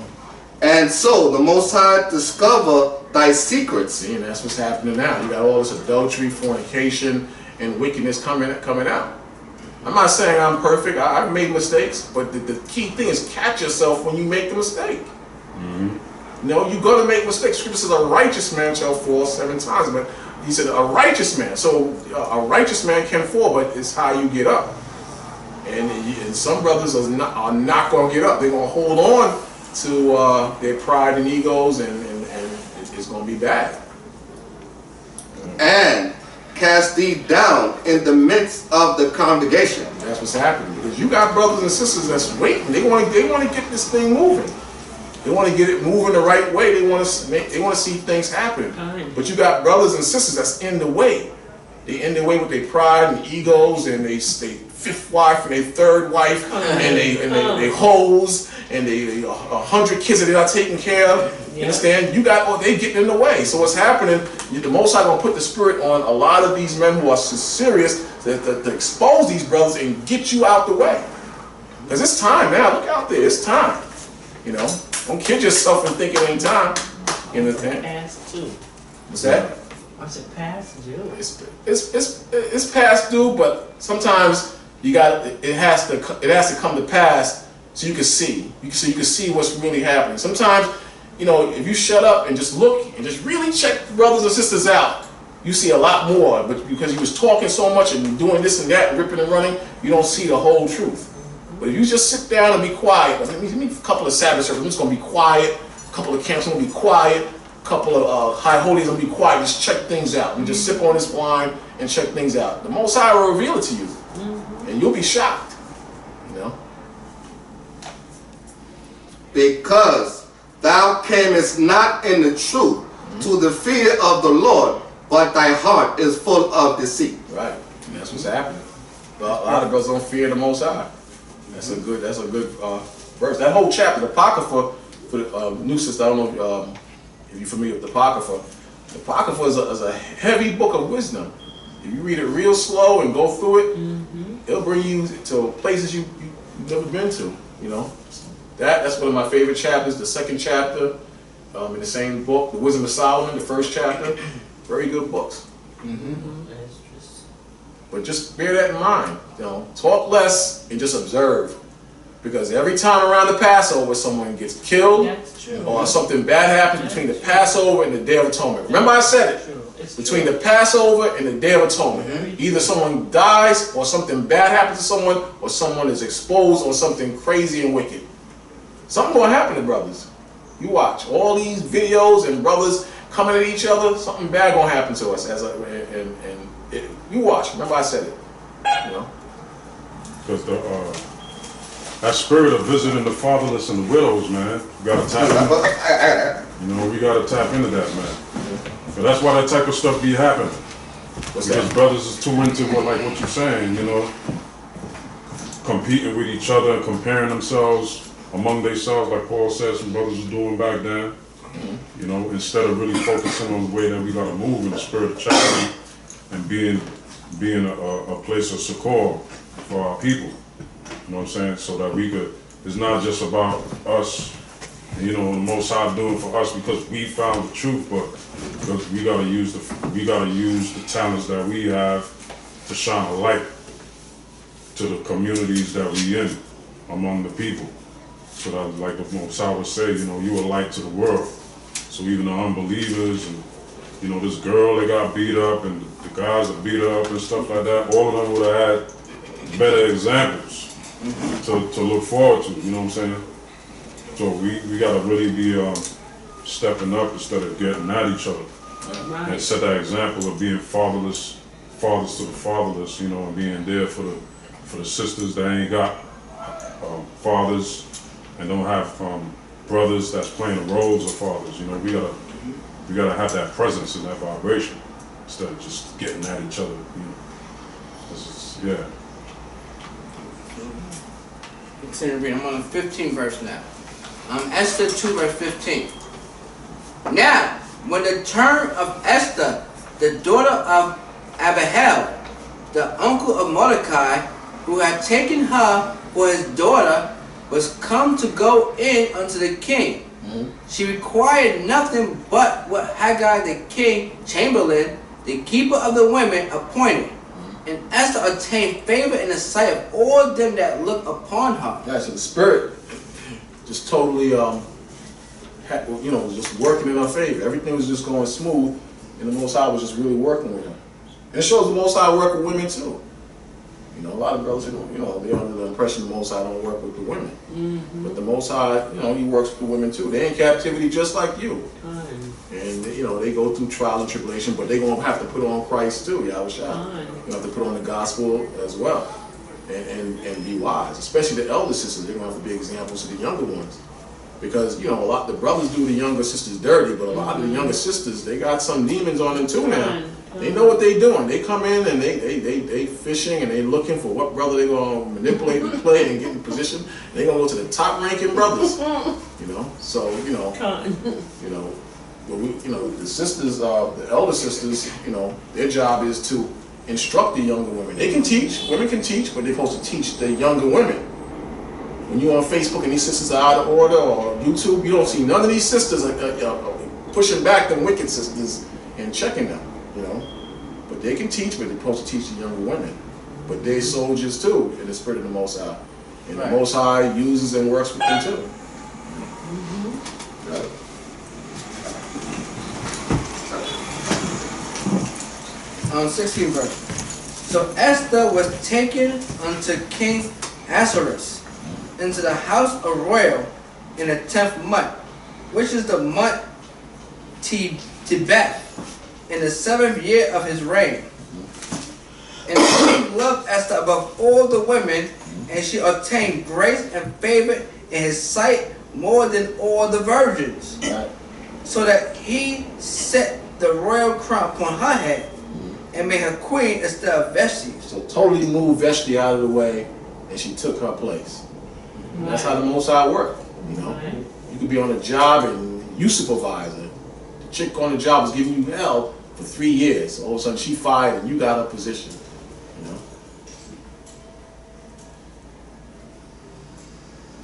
And so the Most High discover thy secrets. See, and that's what's happening now. You got all this adultery, fornication, and wickedness coming out. I'm not saying I'm perfect. I've made mistakes, but the key thing is catch yourself when you make the mistake. You know, you're going to make mistakes. Scripture says a righteous man shall fall 7 times, but He said a righteous man. So a righteous man can fall, but it's how you get up. And some brothers are not going to get up. They're going to hold on to their pride and egos, and it's going to be bad. And cast thee down in the midst of the congregation. That's what's happening, because you got brothers and sisters that's waiting. They want to get this thing moving. They want to get it moving the right way. They want to see things happen. But you got brothers and sisters that's in the way. They in the way with their pride and egos, and they fifth wife and their third wife, and they hoes, and they 100 kids that they're not taking care of. You understand? They getting in the way. So what's happening? The Most High gonna put the Spirit on a lot of these men who are serious to expose these brothers and get you out the way. Because it's time now. Look out there. It's time. You know, don't kid yourself and think it ain't time. You understand? Past due. What's that? I said past due. It's past due, but sometimes it has to come to pass so you can see. You can see what's really happening. Sometimes, you know, if you shut up and just look and just really check brothers and sisters out, you see a lot more. But because you was talking so much and doing this and that and ripping and running, you don't see the whole truth. But if you just sit down and be quiet, I mean, a couple of Sabbath services, I'm just going to be quiet. A couple of camps, I'm going to be quiet. A couple of high holies, I'm going to be quiet. Just check things out. And just sip on this wine and check things out. The Most High will reveal it to you. And you'll be shocked. You know? Because thou camest not in the truth to the fear of the Lord, but thy heart is full of deceit. Right. And that's what's happening. A lot of brothers don't fear the Most High. That's a good verse. That whole chapter, the Apocrypha, for the new sister, I don't know if you're familiar with the Apocrypha. The Apocrypha is a heavy book of wisdom. If you read it real slow and go through it, it'll bring you to places you've never been to. You know, that's one of my favorite chapters. The second chapter in the same book, the Wisdom of Solomon, the first chapter. Very good books. But just bear that in mind. You know, talk less and just observe, because every time around the Passover, someone gets killed, or something bad happens between the Passover and the Day of Atonement. Remember, I said it. It's between true. the Passover and the Day of Atonement. Either someone dies, or something bad happens to someone, or someone is exposed on something crazy and wicked. Something gonna happen to brothers. You watch all these videos and brothers coming at each other. Something bad gonna happen to us. You watch. Remember I said it. You know. Because that spirit of visiting the fatherless and the widows, man, we gotta tap into. You know, we gotta tap into that, man. But that's why that type of stuff be happening. What's Because that? brothers is too into what you're saying, you know, competing with each other and comparing themselves among themselves, like Paul said some brothers was doing back then. You know, instead of really focusing on the way that we gotta move in the spirit of charity and being a place of succor for our people. You know what I'm saying? So that we could, it's not just about us, you know, the Most High doing for us because we found the truth, but because we gotta use the talents that we have to shine a light to the communities that we in among the people. So that, like the Most High would say, you know, you a light to the world. So even the unbelievers and, you know, this girl that got beat up and the guys that beat her up and stuff like that, all of them would have had better examples to look forward to, you know what I'm saying? So we gotta really be stepping up instead of getting at each other. Right. And set that example of being fathers to the fatherless, you know, and being there for the sisters that ain't got fathers and don't have brothers that's playing the roles of fathers. You know, we gotta have that presence and that vibration instead of just getting at each other. You know, yeah. Continue reading. I'm on the 15th verse now. Esther 2 verse 15. Now, when the term of Esther, the daughter of Abihail, the uncle of Mordecai, who had taken her for his daughter, was come to go in unto the king, she required nothing but what Haggai the king chamberlain, the keeper of the women, appointed. And Esther obtained favor in the sight of all them that looked upon her. Yeah, so the spirit just totally, you know, just working in her favor. Everything was just going smooth, and the Most High was just really working with her. And it shows the Most High work with women too. You know, a lot of brothers, you know, they're under the impression the Most High don't work with the women. But the Most High, you know, He works with the women too. They're in captivity just like you. And, you know, they go through trial and tribulation, but they're going to have to put on Christ too, Yahushua. You have to put on the gospel as well. And be wise. Especially the elder sisters, they're going to have to be examples to the younger ones. Because, you know, a lot the brothers do the younger sisters dirty, but a lot of the younger sisters, they got some demons on them too now. They know what they're doing. They come in and they fishing and they looking for what brother they're going to manipulate and play and get in position. They're going to go to the top ranking brothers. You know, so, you know, but we, you know, the sisters, the elder sisters, you know, their job is to instruct the younger women. They can teach, women can teach, but they're supposed to teach the younger women. When you're on Facebook and these sisters are out of order, or YouTube, you don't see none of these sisters pushing back them wicked sisters and checking them, you know. But they can teach, but they're supposed to teach the younger women. But they're soldiers too, in the spirit of the Most High. And the Most High uses and works with them too. Right. 16th verse. So Esther was taken unto King Ahasuerus into the house of royal in the 10th month, which is the month Tebet, in the 7th year of his reign. And the king loved Esther above all the women, and she obtained grace and favor in his sight more than all the virgins. Right. So that he set the royal crown upon her head and made her queen instead of Vashti. So totally moved Vashti out of the way, and she took her place. And that's how the Most High worked. You know, you could be on a job and you supervise her. The chick on the job was giving you hell for 3 years. All of a sudden she fired and you got her position. You know.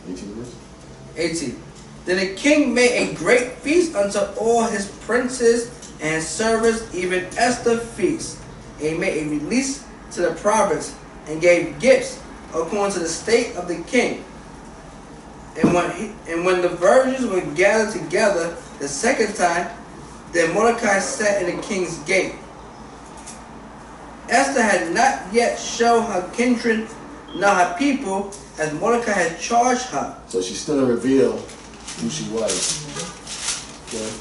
18 verse? 18. Then the king made a great feast unto all his princes and servants, even Esther feast. And he made a release to the province and gave gifts according to the state of the king. And when the virgins were gathered together the second time, Then Mordecai sat in the king's gate. Esther had not yet shown her kindred nor her people, as Mordecai had charged her. So she still didn't reveal who she was. Okay.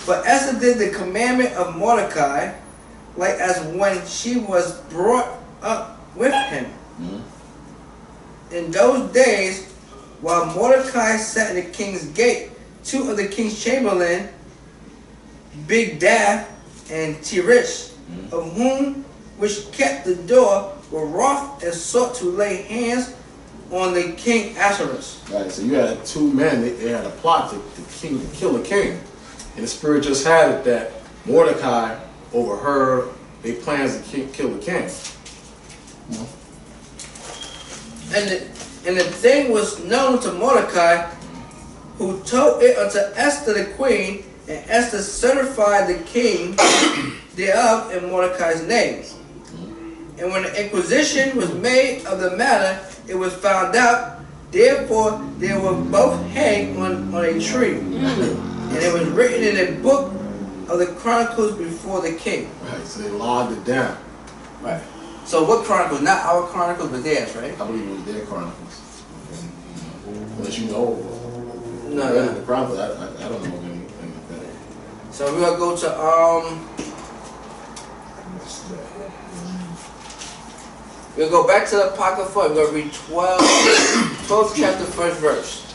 But Esther did the commandment of Mordecai, like as when she was brought up with him. In those days, while Mordecai sat in the king's gate, two of the king's chamberlain, Bigdath and Teresh, of whom which kept the door, were wroth and sought to lay hands on the king Ahasuerus. Right, so you had two men, they had a plot to kill the king. And the spirit just had it that Mordecai overheard their plans to kill the king. And the thing was known to Mordecai, who told it unto Esther the queen, and Esther certified the king thereof in Mordecai's name. And when the inquisition was made of the matter, it was found out. Therefore they were both hanged on a tree. And it was written in a book of the Chronicles before the king. Right, so they logged it down. Right. So what Chronicles? Not our Chronicles, but theirs, right? I believe it was their chronicles. Unless you know. No. The chronicles, I don't know anything like that. So we're gonna go to we'll go back to the Apocrypha. We're gonna read 12th chapter, first verse.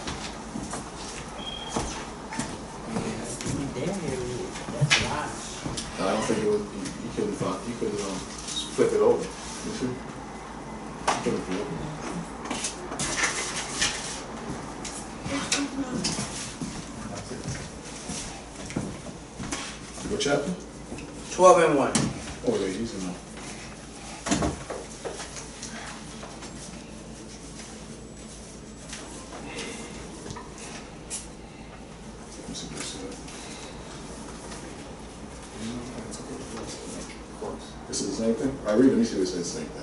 That's lots. I don't think it was. You couldn't find. You couldn't flip it over. You see? You couldn't flip it. What chapter? 12 and 1. Oh, yeah, he's in there. Let me see what it says. This is the same thing? I read it, let me see what it says, the same thing.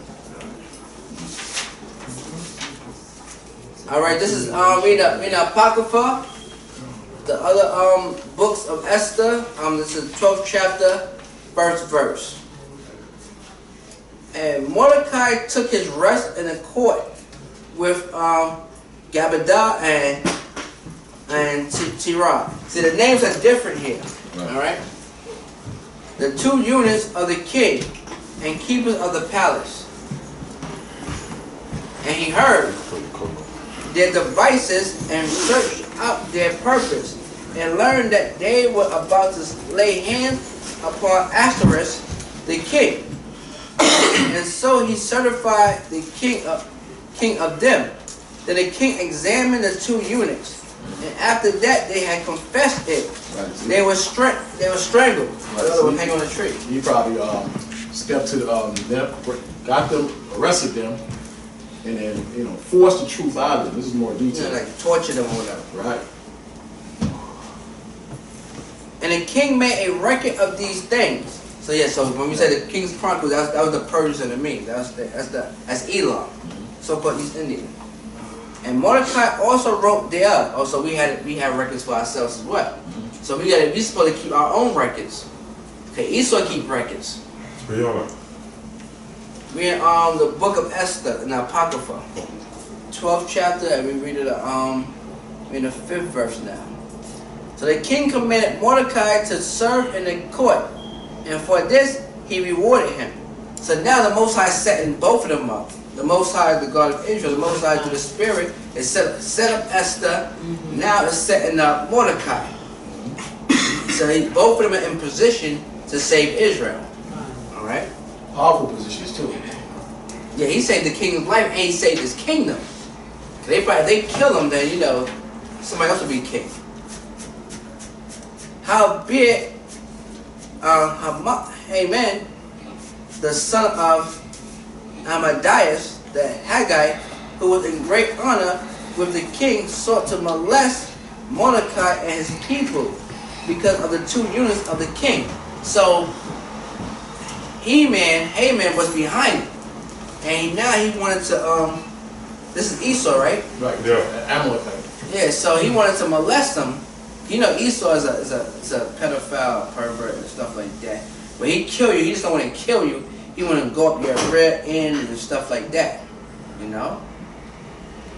All right, this is read the Apocrypha, the other books of Esther. This is 12th chapter, first verse. And Mordecai took his rest in the court with Gabadah and Tirah. See, the names are different here. Right. All right. The two units of the king and keepers of the palace. And he heard their devices and searched out their purpose, and learned that they were about to lay hands upon Ahasuerus the king. And so he certified the king of them. Then the king examined the two eunuchs, and after that they had confessed it. Right, so They were strangled. Right, They were hanging on a tree. he probably stepped to them, got them, arrested them, and then, forced the truth out of them. This is more detailed. Like torture them or whatever. Right. And the king made a record of these things. So yeah, so when we say the King's Chronicles, that was the Persians and the Medes. That's Elam, so-called East Indian. And Mordecai also wrote thereof. Also, we have records for ourselves as well. So we're supposed to keep our own records. Okay, Esau keep records. Rihanna. We're in the book of Esther in the Apocrypha, 12th chapter, and we read it we're in the 5th verse now. So the king commanded Mordecai to serve in the court, and for this he rewarded him. So now the Most High setting both of them up. The Most High, the God of Israel, the Most High through the Spirit, is set up Esther. Now it's setting up Mordecai. So both of them are in position to save Israel. All right. Powerful positions too. Yeah, he saved the king's life and he saved his kingdom. If they kill him, then somebody else will be king. Howbeit, Haman, the son of Amadeus, the Haggai, who was in great honor with the king, sought to molest Mordecai and his people because of the two eunuchs of the king. So Haman was behind it, and now he wanted to. This is Esau, right? Right. Yeah. Amalekite. Yeah. So he wanted to molest them. You know, Esau is a pedophile, pervert, and stuff like that. When he kill you, he just don't want to kill you. He want to go up your rear end and stuff like that. You know.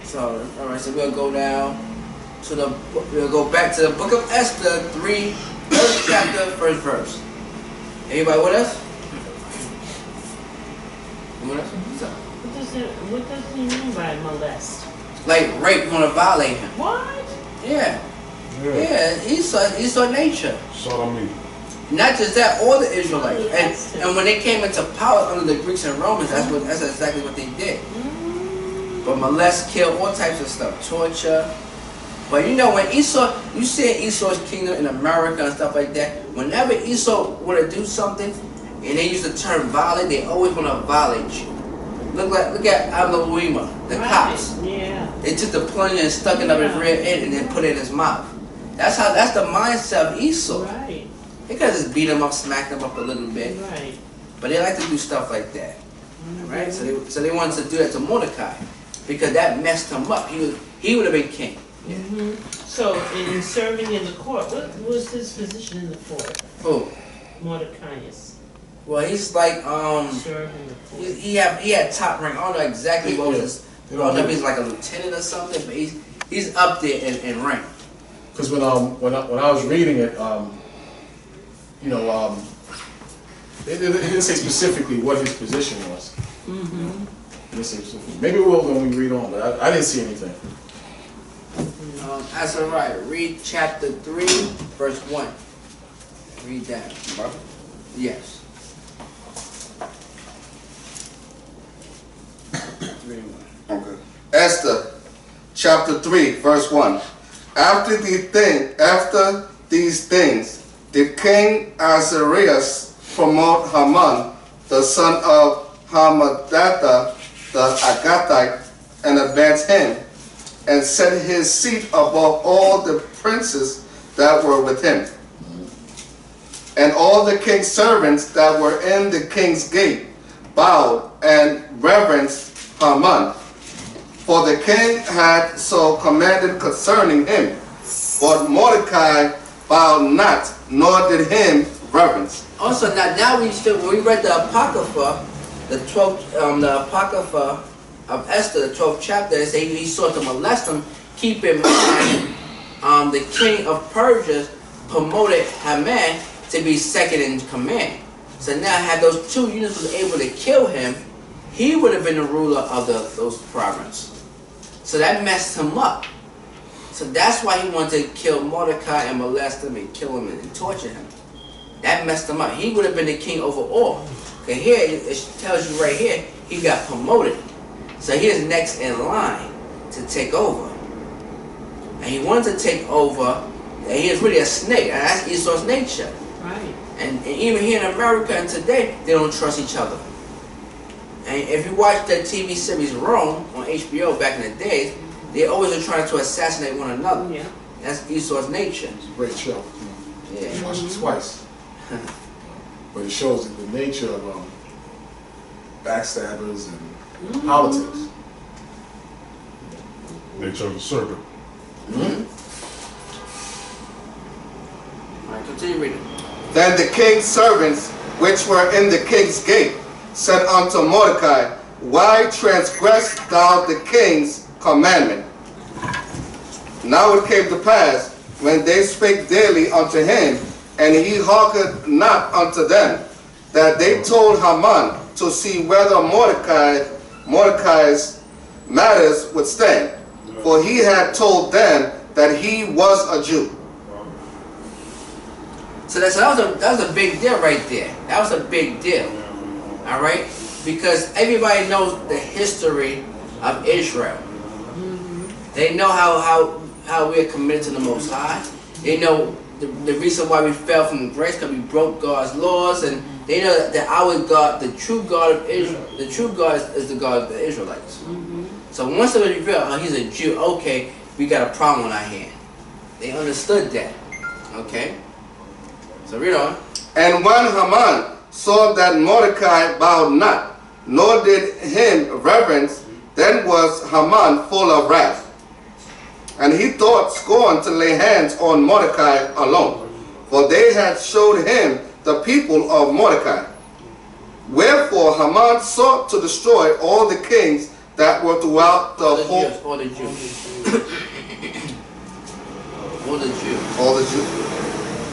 So, all right. So we'll go down to we'll go back to the book of Esther 3, first chapter, first verse. Everybody with us? You with us? What's up? What does he mean by molest? Like rape, you want to violate him. What? Yeah. Yeah, Esau nature. Sodomy. Not just that, all the Israelites. And when they came into power under the Greeks and Romans, that's exactly what they did. But molest, kill, all types of stuff, torture. But you know, when Esau, you see Esau's kingdom in America and stuff like that, whenever Esau want to do something, and they use the term violate, they always want to violate you. Look at Aloima, the cops. Yeah. They took the plunger and stuck it up his rear end and then put it in his mouth. That's the mindset of Esau. Right. They could just beat him up, smack him up a little bit. Right. But they like to do stuff like that. Right? So they wanted to do that to Mordecai. Because that messed him up. He would have been king. Yeah. So in serving in the court, what was his position in the court? Who? Mordecaius. Well, he's like Serving the court. he had top rank. I don't know exactly what was his. I don't know if he's like a lieutenant or something, but he's up there in rank. Because when I was reading it, you know, it didn't say specifically what his position was. It didn't say specifically. Maybe we will when we read on, but I didn't see anything. That's all right. Read chapter 3, verse 1. Read that. Yes. 3:1. Okay. Esther, chapter 3, verse 1. After these things, the king Ahasuerus promote Haman, the son of Hammedatha, the Agathite, and advanced him, and set his seat above all the princes that were with him. And all the king's servants that were in the king's gate bowed and reverenced Haman, for the king had so commanded concerning him. But Mordecai bowed not, nor did him reverence. Also, now when we read the Apocrypha, the Apocrypha of Esther, the 12th chapter, it says he sought to molest him. Keep in mind, the king of Persia promoted Haman to be second in command. So now, had those two units was able to kill him, he would have been the ruler of those provinces. So that messed him up. So that's why he wanted to kill Mordecai and molest him and kill him and torture him. That messed him up. He would have been the king over all. Okay, here it tells you right here, he got promoted. So he's next in line to take over. And he wanted to take over, and he is really a snake, and that's Esau's nature. Right. And even here in America and today, they don't trust each other. And if you watch that TV series Rome on HBO back in the days, they always are trying to assassinate one another. Yeah. That's Esau's nature. It's a great show. Yeah. I watched it twice. But it shows the nature of backstabbers and politics. Nature of the serpent. All right, continue reading. Then the king's servants, which were in the king's gate, said unto Mordecai, Why transgressed thou the king's commandment? Now it came to pass, when they spake daily unto him, and he hearkened not unto them, that they told Haman to see whether Mordecai's matters would stand. For he had told them that he was a Jew. So that was a big deal right there. That was a big deal. All right? Because everybody knows the history of Israel. They know how we are committed to the Most High. They know the reason why we fell from grace, because we broke God's laws, and they know that our God, the true God of Israel, the true God is the God of the Israelites. So once it was revealed, he's a Jew, okay, we got a problem on our hand. They understood that. Okay? So read on. And when Haman saw that Mordecai bowed not, nor did him reverence, then was Haman full of wrath. And he thought scorn to lay hands on Mordecai alone, for they had showed him the people of Mordecai. Wherefore Haman sought to destroy all the kings that were throughout the whole... All the Jews. All the Jews. All the Jews.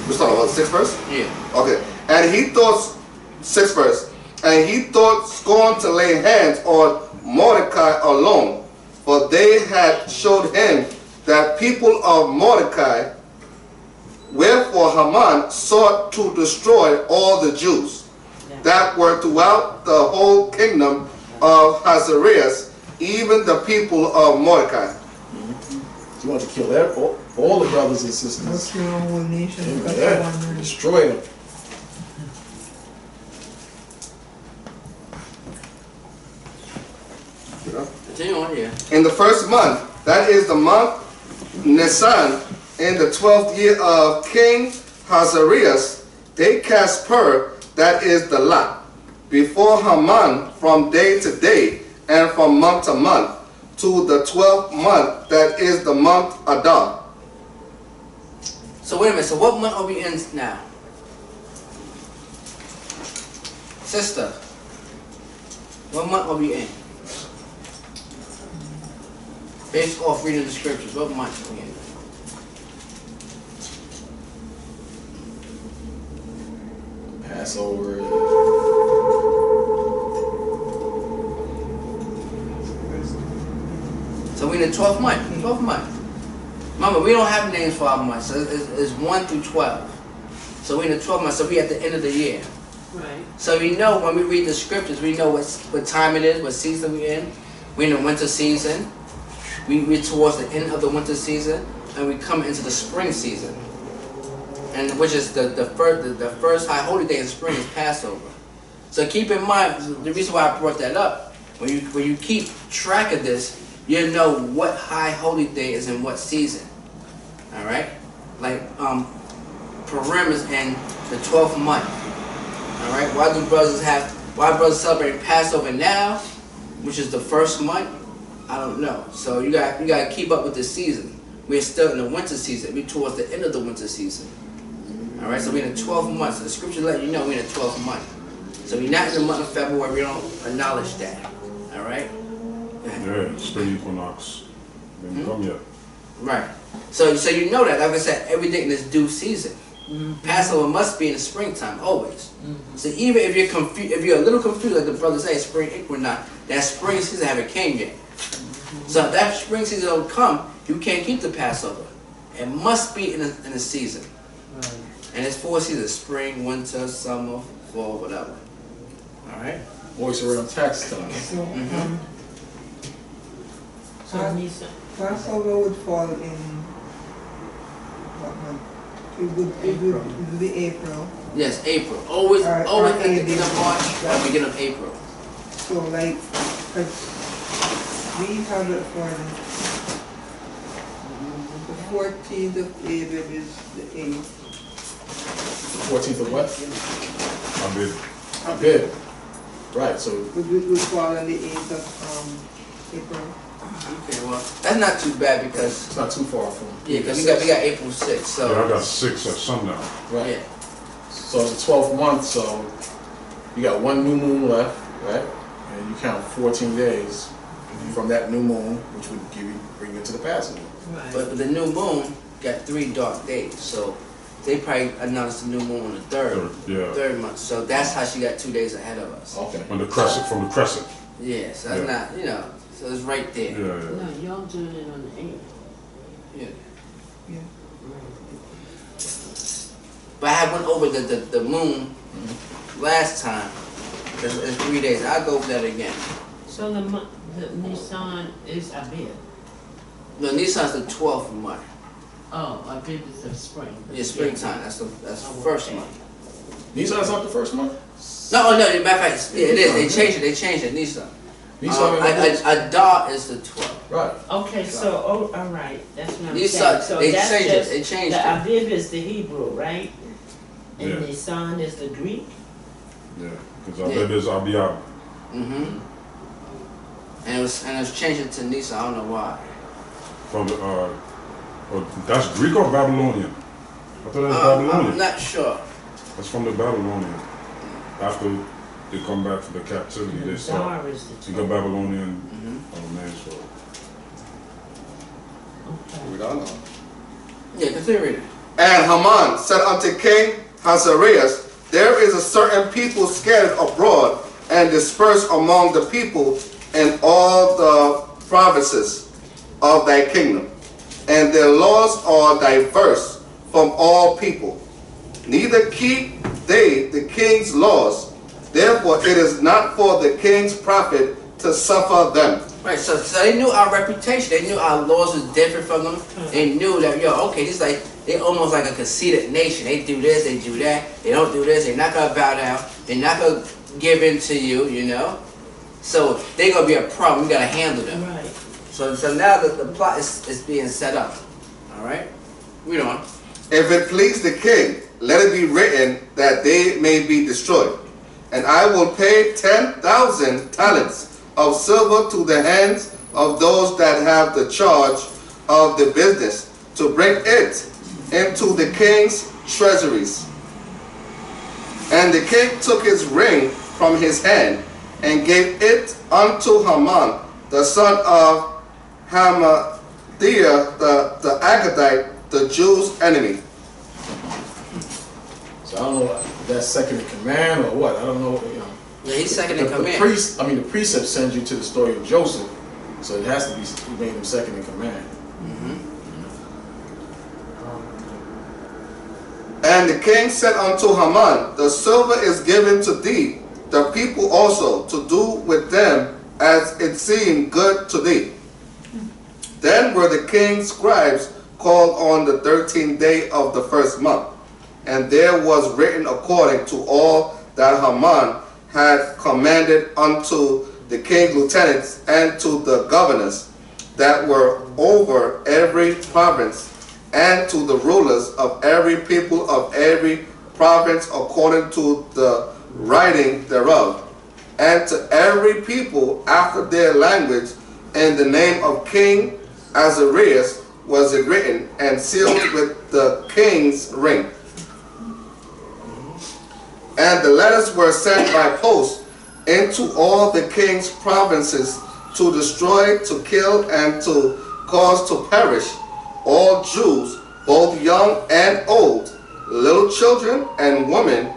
We're talking about 6th verse? Yeah. Okay. And he thought, 6th verse, and he thought scorn to lay hands on Mordecai alone, for they had showed him that people of Mordecai. Wherefore Haman sought to destroy all the Jews that were throughout the whole kingdom of Ahasuerus, even the people of Mordecai. You want to kill all the brothers and sisters. What's your whole nation? Yeah, destroy them. Continue on, yeah. In the first month, that is the month Nisan, in the 12th year of King Ahasuerus, they cast pur, that is the lot, before Haman from day to day and from month to month, to the 12th month, that is the month Adar. So wait a minute, so what month are we in now? Sister, what month are we in? Based off reading the scriptures, what month are we in? Passover. So we're in the 12th month. 12th month. Remember, we don't have names for our months. So it's 1 through 12. So we're in the 12th month. So we're at the end of the year. Right. So we know when we read the scriptures, we know what time it is, what season we're in. We're in the winter season. We're towards the end of the winter season, and we come into the spring season. And which is the first high holy day in spring is Passover. So keep in mind, the reason why I brought that up, when you keep track of this, you know what high holy day is in what season. Alright? Like Purim is in the 12th month. Alright? Why brothers celebrate Passover now, which is the first month? I don't know. So you gotta keep up with the season. We're still in the winter season. We're towards the end of the winter season. Alright, so we're in the 12th month. So the scripture let you know we're in the 12th month. So we're not in the month of February. We don't acknowledge that. Alright? Yeah, spring equinox. Didn't come yet. Right. So you know that, like I said, everything in this due season. Passover must be in the springtime, always. So even if you're confused, if you're a little confused, like the brothers say, spring equinox, that spring season haven't came yet. So if that spring season don't come, you can't keep the Passover. It must be in a season. Right. And it's 4 seasons: spring, winter, summer, fall, whatever. Alright? Always around tax time. So, So Nisa. Passover would fall in what month? It would be April. Yes, April. Always at the beginning of March or beginning of April. So like, we have it for the 14th of April is the 8th. 14th of what? Abib. Abib. Right, so It would fall on the 8th of April. Okay, well, that's not too bad because it's not too far from. yeah, because we got April 6th. So Yeah, I got 6 at sundown. Right. yeah. So it's the 12th month, so you got one new moon left, right? And you count 14 days from that new moon, which would bring you to the Passover. Right. But the new moon got 3 dark days, so they probably announced the new moon on the third month. So that's how she got 2 days ahead of us. Okay. From the crescent. Yeah, so that's not, so it's right there. Yeah. No, y'all doing it on the 8th. Yeah. Yeah. But I had went over the moon last time. It's 3 days. I'll go over that again. So the Nisan is Abib. No, Nisan's the 12th month. Oh, Abib is the spring. Yeah, springtime. That's the first month. Nisan's not the first month? No, matter of fact, yeah, it is. They changed it. Nisan. Adar is the 12th. Right. Okay, so all right, that's what I'm Nisan, saying. So they that's changed just it. They changed the it. Abib is the Hebrew, right? And Yeah. Nisan is the Greek. Yeah, because Abib is Abiyab. And it was changed to Nisan. I don't know why. From the Or that's Greek or Babylonian? I thought that was Babylonian. I'm not sure. That's from the Babylonian. After they come back from the captivity, they start. You got Babylonian names for it. We don't know. Yeah, continue reading. And Haman said unto King Ahasuerus, there is a certain people scattered abroad and dispersed among the people in all the provinces of thy kingdom, and their laws are diverse from all people. Neither keep they the king's laws. Therefore it is not for the king's profit to suffer them. Right, so they knew our reputation. They knew our laws was different from them. They knew that, yo, okay, this is like, they almost like a conceited nation. They do this, they do that. They don't do this. They're not going to bow down. They're not going to give in to you, you know. So they're going to be a problem. We got to handle them. Right. So now the plot is being set up. All right? Read on. If it please the king, let it be written that they may be destroyed. And I will pay 10,000 talents of silver to the hands of those that have the charge of the business, to bring it into the king's treasuries. And the king took his ring from his hand and gave it unto Haman, the son of Hammedatha, the Agagite, the Jews' enemy. So I don't know if that's second in command or what. I don't know. You know. Yeah, he's second in command. The precept sends you to the story of Joseph, so it has to be he made him second in command. And the king said unto Haman, the silver is given to thee, the people also, to do with them as it seemed good to thee. Then were the king's scribes called on the 13th day of the first month, and there was written according to all that Haman had commanded unto the king's lieutenants and to the governors that were over every province, and to the rulers of every people of every province according to the writing thereof, and to every people after their language, in the name of King Ahasuerus was it written, and sealed with the king's ring. And the letters were sent by post into all the king's provinces, to destroy, to kill, and to cause to perish all Jews, both young and old, little children and women,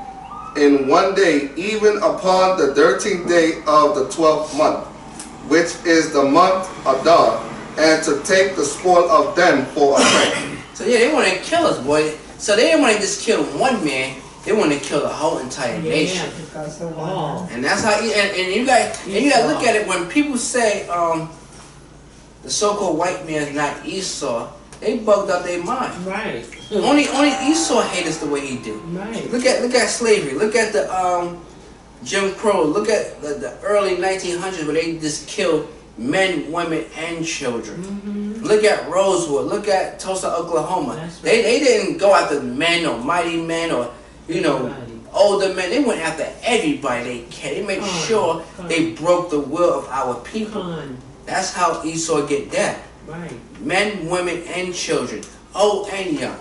in one day, even upon the 13th day of the 12th month, which is the month Adar, and to take the spoil of them for a prey. So yeah, they want to kill us, boy. So they didn't want to just kill one man. They want to kill the whole entire nation. Oh. And that's how. And you got to look at it when people say the so-called white man is not Esau. They bugged out their mind. Right. Only Esau hate us the way he do. Right. Look at slavery. Look at the Jim Crow. Look at the early 1900s where they just killed men, women, and children. Look at Rosewood. Look at Tulsa, Oklahoma. That's right. They didn't go after men or mighty men or older men. They went after everybody they can. They made sure they broke the will of our people. That's how Esau get that. Right. Men, women, and children, old and young.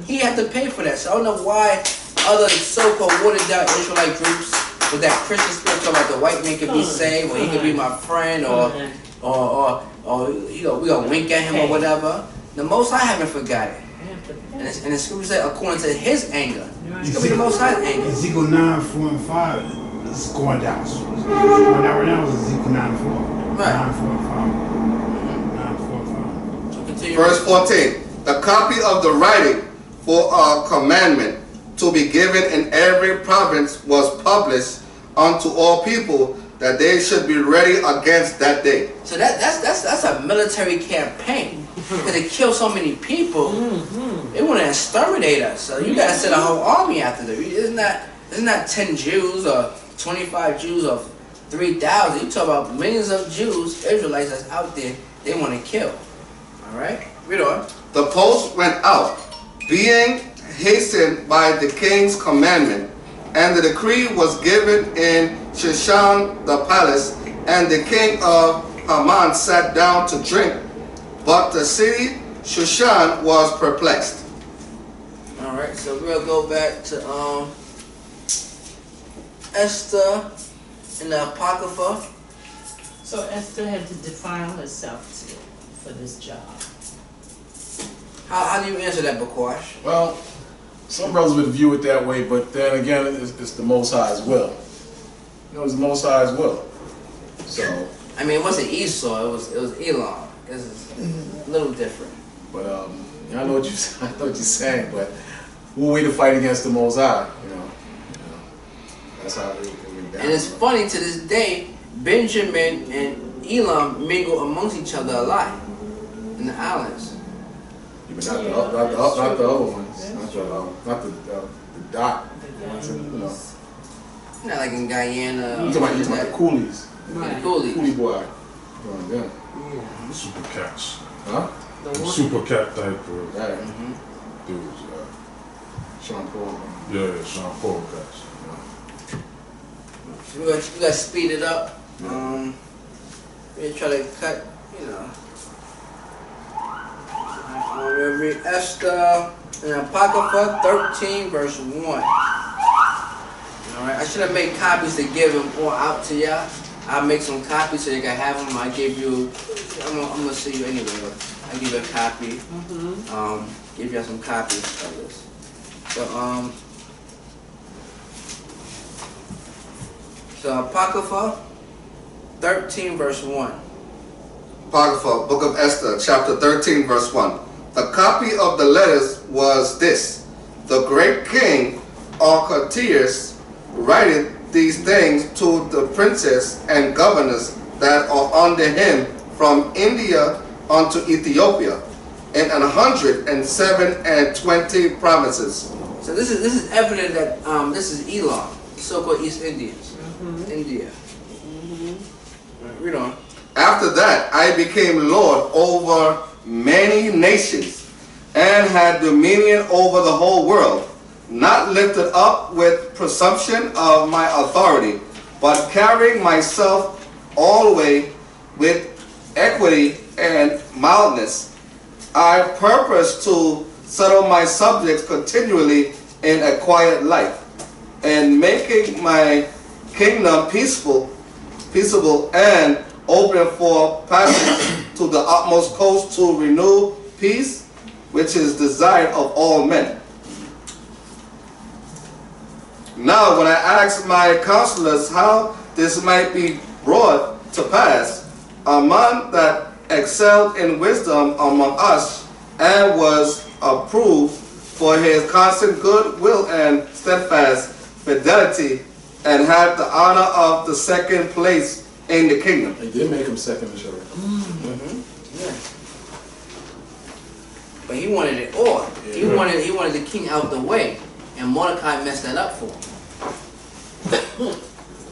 He had to pay for that. So I don't know why other so-called watered down Israelite groups with that Christian spirit talking about the white man could be saved, or he could be my friend, or we gonna wink at him or whatever. The Most High haven't forgotten. And the scripture said according to his anger. It's gonna be the Most High's anger. Ezekiel 9, 4 and 5 is going down. It's going down right now is Ezekiel 9, 4. Right. 9, 4 and 5. 9, 4 and 5. Continue. Verse 14. The copy of the writing for a commandment to be given in every province was published unto all people, that they should be ready against that day. So that's a military campaign. Because they kill so many people, they want to exterminate us. So you gotta send a whole army after them. It's not 10 Jews or 25 Jews or 3,000. You talk about millions of Jews, Israelites that's out there. They want to kill. All right, read on. The post went out, being hastened by the king's commandment, and the decree was given in Shushan the palace, and the king of Haman sat down to drink. But the city Shushan was perplexed. Alright, so we'll go back to Esther in the Apocrypha. So Esther had to defile herself for this job. How do you answer that, Bakwash? Well, some brothers would view it that way, but then again, it's the Most High's will. You know, it's the Most High's will. So, I mean, it wasn't Esau, it was Elam. It's a little different. but I know what you're saying, but who are we to fight against the Most High? You know, that's how it went down. And it's funny, to this day, Benjamin and Elam mingle amongst each other a lot in the islands. But not the other ones, not the dot ones, you know. Not like in Guyana. You talking about the coolies, Right. Coolies. coolie boy. Yeah. Super cats. Huh? Super cat type of Right. dudes. Sean Paul. Yeah, Sean Paul cats. So we gotta speed it up. We try to cut, you know. We'll read Esther in Apocrypha 13, verse 1. Alright, I should have made copies to give them all out to y'all. I'll make some copies so you can have them. I give you, I'm gonna see you anyway, but I'll give you a copy. Give y'all some copies of this. So Apocrypha 13, verse 1. Apocrypha, Book of Esther, chapter 13, verse 1. The copy of the letters was this: the great king Archelaus writeth these things to the princes and governors that are under him from India unto Ethiopia, in 127 provinces. So this is evident that this is Elam, the so-called East Indians, India. Right, read on. After that, I became Lord over many nations, and had dominion over the whole world, not lifted up with presumption of my authority, but carrying myself always with equity and mildness. I purpose to settle my subjects continually in a quiet life, and making my kingdom peaceable, and open for passage to the utmost coast, to renew peace, which is desired of all men. Now when I asked my counselors how this might be brought to pass, a man that excelled in wisdom among us, and was approved for his constant good will and steadfast fidelity, and had the honor of the second place in the kingdom. They did make him second in Sugar. Yeah. But he wanted it all. He wanted the king out the way, and Mordecai messed that up for him.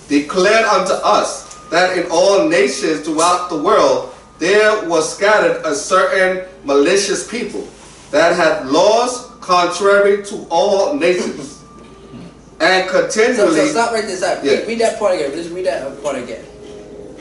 Declared unto us that in all nations throughout the world there was scattered a certain malicious people that had laws contrary to all nations, and continually. So stop right there. Stop. Yeah. Read that part again. Just read that part again.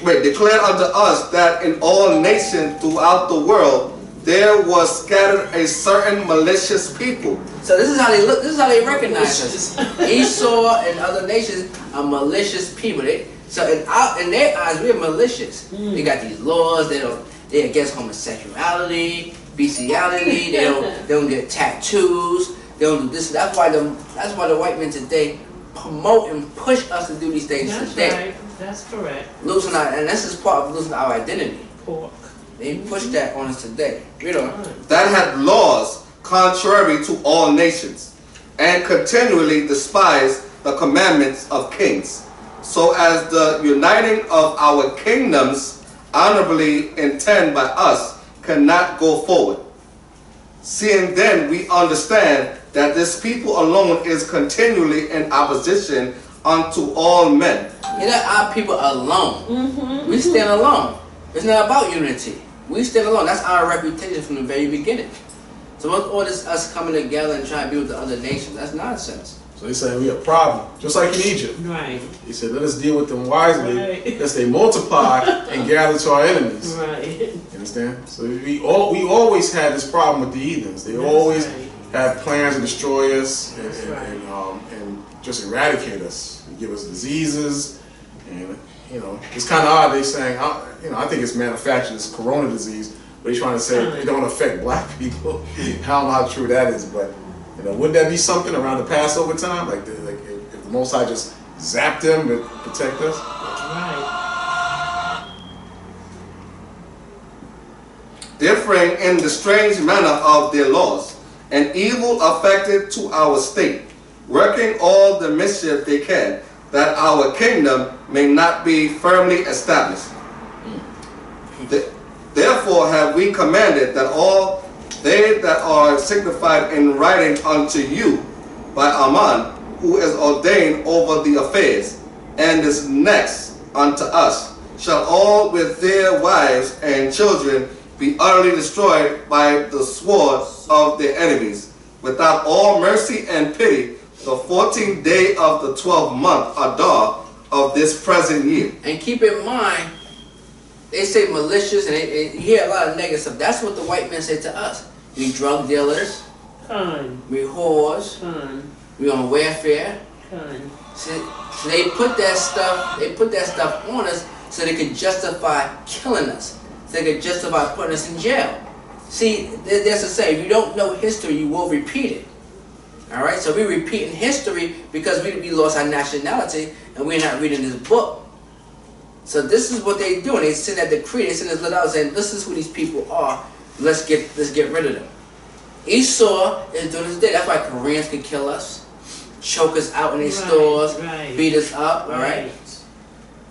Wait, declared unto us that in all nations throughout the world there was scattered a certain malicious people. So this is how they look. This is how they recognize us. Esau and other nations are malicious people. So in their eyes, we're malicious. They got these laws. They're against homosexuality, bestiality. They don't get tattoos. They don't do this. That's why the white men today promote and push us to do these things That's today. right. That's correct. Losing our, and this is part of losing our identity. Pork. They push that on us today. Read on. That had laws contrary to all nations, and continually despised the commandments of kings, so as the uniting of our kingdoms honorably intended by us cannot go forward. Seeing then we understand that this people alone is continually in opposition unto all men. You're not our people alone. We stand alone. It's not about unity. We stand alone. That's our reputation from the very beginning. So what's all this us coming together and trying to be with the other nations? That's nonsense. So they say we a problem, just like in Egypt. Right. He said, let us deal with them wisely, Right. lest they multiply and gather to our enemies. Right. You understand? So we always had this problem with the heathens. They always right. had plans to destroy us That's right. and just eradicate us, give us diseases, and it's kind of odd. They saying, I think it's manufactured, this corona disease, but they're trying to say it don't affect black people. I don't know how true that is, but wouldn't that be something around the Passover time, like if the Most High just zapped them to protect us? Right. Differing in the strange manner of their laws, and evil affected to our state, working all the mischief they can, that our kingdom may not be firmly established. Therefore have we commanded that all they that are signified in writing unto you by Aman, who is ordained over the affairs, and is next unto us, shall all with their wives and children be utterly destroyed by the sword of their enemies, without all mercy and pity, the 14th day of the 12th month, Adar, of this present year. And keep in mind, they say malicious, and you hear a lot of negative stuff. That's what the white men say to us. We drug dealers, Kind. we whores, Kind. we on welfare. Kind. So they put that stuff on us so they could justify killing us. So they could justify putting us in jail. See, there's a saying, if you don't know history, you will repeat it. Alright, so we're repeating history because we lost our nationality and we're not reading this book. So this is what they do, and they send that decree, they send this letter out saying, this is who these people are, let's get rid of them. Esau is doing this day. That's why Koreans can kill us, choke us out in their stores, beat us up, alright?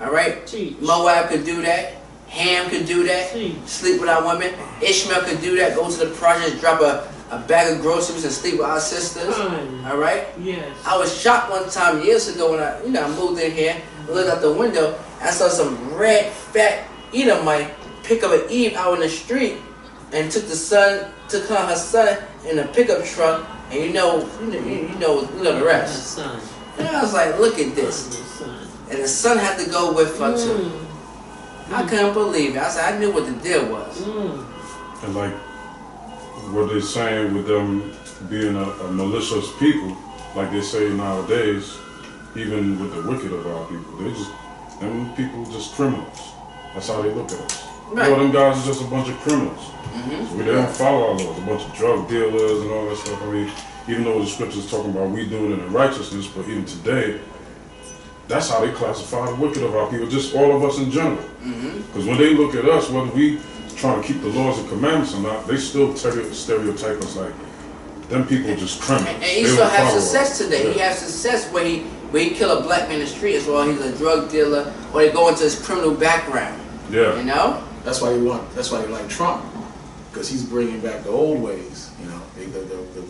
Alright? Moab could do that. Ham could do that. Sleep with our women. Ishmael could do that. Go to the projects, drop a bag of groceries and sleep with our sisters. Alright? Yes. I was shocked one time years ago when I moved in here, looked out the window, I saw some red, fat Edomite pick up an Eve out in the street and took her son in a pickup truck, and you know the rest. And I was like, look at this. And the son had to go with her too. I couldn't believe it. I said, I knew what the deal was. And like what they're saying with them being a malicious people, like they say nowadays, even with the wicked of our people, them people just criminals. That's how they look at us. Right. Them guys are just a bunch of criminals. So they don't follow our laws, a bunch of drug dealers and all that stuff. I mean, even though the scriptures talking about we doing it in righteousness, but even today, that's how they classify the wicked of our people, just all of us in general. Because when they look at us, whether we trying to keep the laws and commandments or not, they still stereotype us like them people just criminals. And Esau has success today. Yeah. He has success where he kill a black man in the street as well. He's a drug dealer, or they go into his criminal background. Yeah. You know? That's why they like Trump, because he's bringing back the old ways.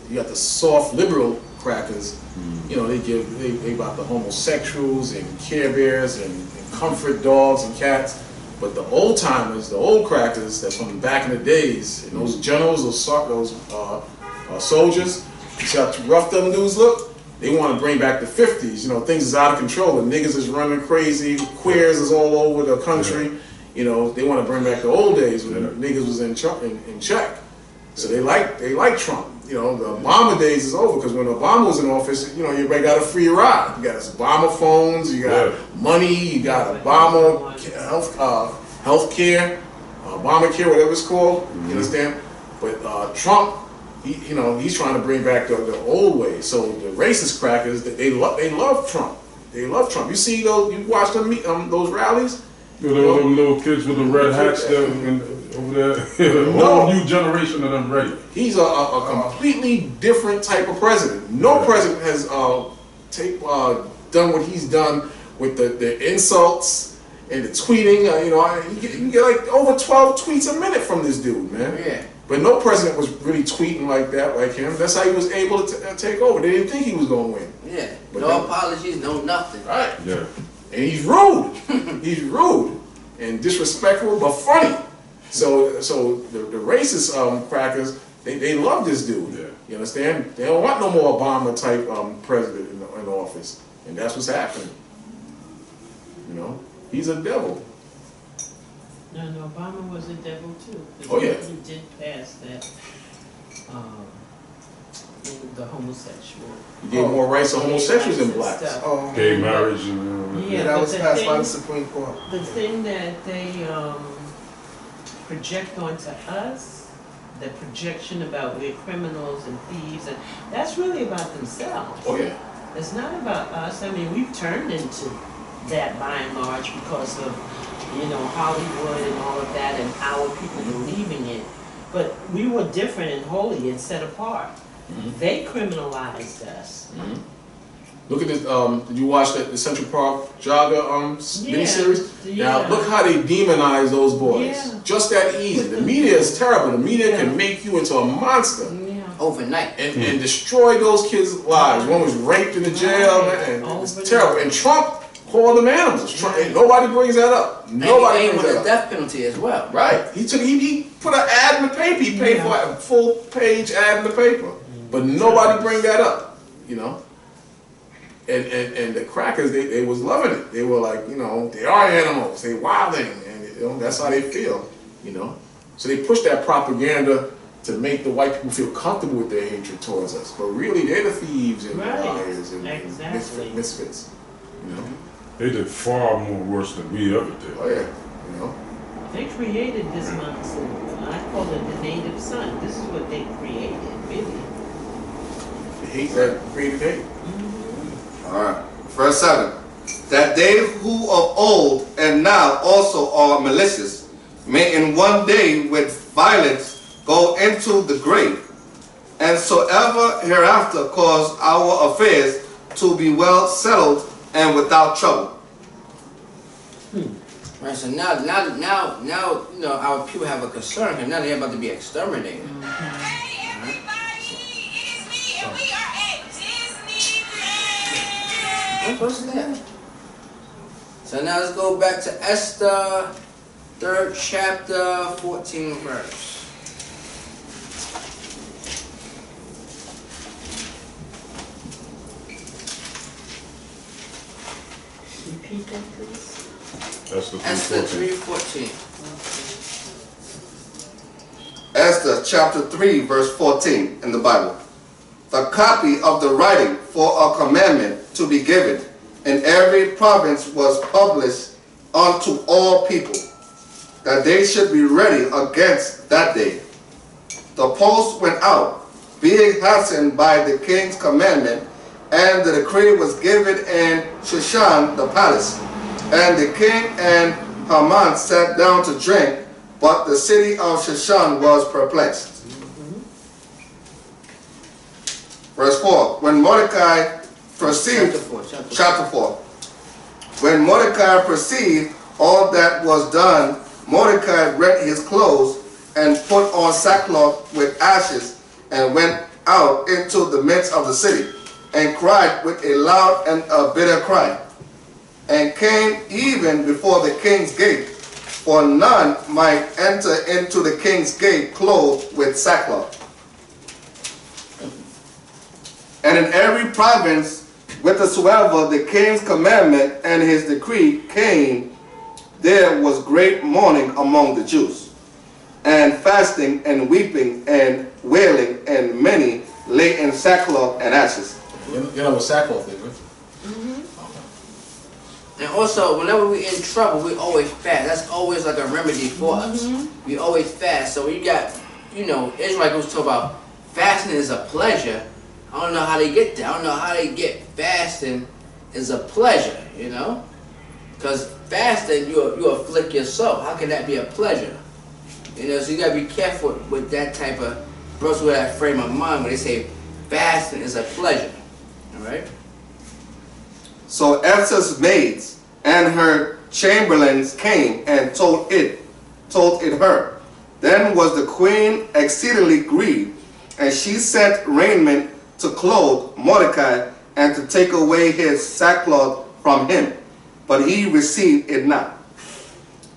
You got the soft liberal crackers. They about the homosexuals and Care Bears and comfort dogs and cats. But the old timers, the old crackers, that's from back in the days, and those generals, those soldiers, see how rough them dudes look? They want to bring back the 50s. Things is out of control. The niggas is running crazy. Queers is all over the country. They want to bring back the old days when the niggas was in check. So they like Trump. The Obama days is over, because when Obama was in office, everybody got a free ride. You got Obama phones, you got money, you got Obama health care, Obamacare, whatever it's called. You understand? But Trump, he's trying to bring back the old ways. So the racist crackers, they love Trump. They love Trump. You see you watch those rallies. Them little kids with the red hats there over there. A whole new generation of them right. He's a completely different type of president. No president has done what he's done with the insults and the tweeting. You can get like over 12 tweets a minute from this dude, man. Yeah. But no president was really tweeting like that, like him. That's how he was able to take over. They didn't think he was going to win. Yeah. But no apologies, no nothing. Right. Yeah. And he's rude. He's rude and disrespectful, but funny. So the racist crackers, they love this dude. Yeah. You understand? They don't want no more Obama type president in office, and that's what's happening. He's a devil. No, no, Obama was a devil too. Oh, yeah. He did pass that, the homosexual. He gave more rights to homosexuals than blacks. Stuff. Oh, Gay marriage and Yeah, that but was the passed by the thing- Supreme Court. The thing that they project onto us, the projection about we're criminals and thieves, and that's really about themselves. Oh yeah. It's not about us. I mean, we've turned into that by and large because of, you know, Hollywood and all of that and our people believing it. But we were different and holy and set apart. They criminalized us. Look at this. Did you watch the Central Park Jogger miniseries? Yeah. Now look how they demonize those boys. Yeah. Just that easy. The media is terrible. The media can make you into a monster Yeah. Overnight. and destroy those kids' lives. One was raped in the jail, man, and it's terrible. And Trump called them animals. And nobody brings that up. Nobody And brings with that the up. death penalty as well. Right. He put an ad in the paper. He paid for a full page ad in the paper. But nobody bring that up, you know. And the crackers, they was loving it. They were like, you know, they are animals, they wilding, and you know, that's how they feel, you know. So they push that propaganda to make the white people feel comfortable with their hatred towards us. But really, they're the thieves and the liars and Exactly. misfits, you know. they did far more worse than we ever did. Oh yeah, you know. They created this monster. I call it the native son. This is what they created, really. The hate that created hate. Alright. Verse 7. That they who of old and now also are malicious may in one day with violence go into the grave, and so ever hereafter cause our affairs to be well settled and without trouble. Right, so now, you know, our people have a concern, because now they're about to be exterminated. What's that? So now let's go back to Esther, 3rd chapter, 14th verse. Repeat that, please. That's the Esther 3:14. 3:14. Esther chapter 3 verse 14 in the Bible. The copy of the writing for a commandment to be given in every province was published unto all people, that they should be ready against that day. The post went out, being hastened by the king's commandment, and the decree was given in Shushan the palace. And the king and Haman sat down to drink, but the city of Shushan was perplexed. Verse 4. When Mordecai perceived, chapter 4. When Mordecai perceived all that was done, Mordecai rent his clothes and put on sackcloth with ashes, and went out into the midst of the city, and cried with a loud and a bitter cry, and came even before the king's gate, for none might enter into the king's gate clothed with sackcloth. And in every province, whithersoever the king's commandment and his decree came, there was great mourning among the Jews, and fasting and weeping and wailing, and many lay in sackcloth and ashes. You know what sackcloth is, right? And also, whenever we're in trouble, we always fast. That's always like a remedy for us. We always fast. So you got, you know, Israel was talking about fasting is a pleasure. I don't know how they get there. I don't know how they get fasting is a pleasure, you know? Because fasting, you afflict your soul. How can that be a pleasure? You know, so you got to be careful with that type of, with that frame of mind when they say fasting is a pleasure. All right? So Esther's maids and her chamberlains came and told it her. Then was the queen exceedingly grieved, and she sent raiment to clothe Mordecai and to take away his sackcloth from him, but he received it not.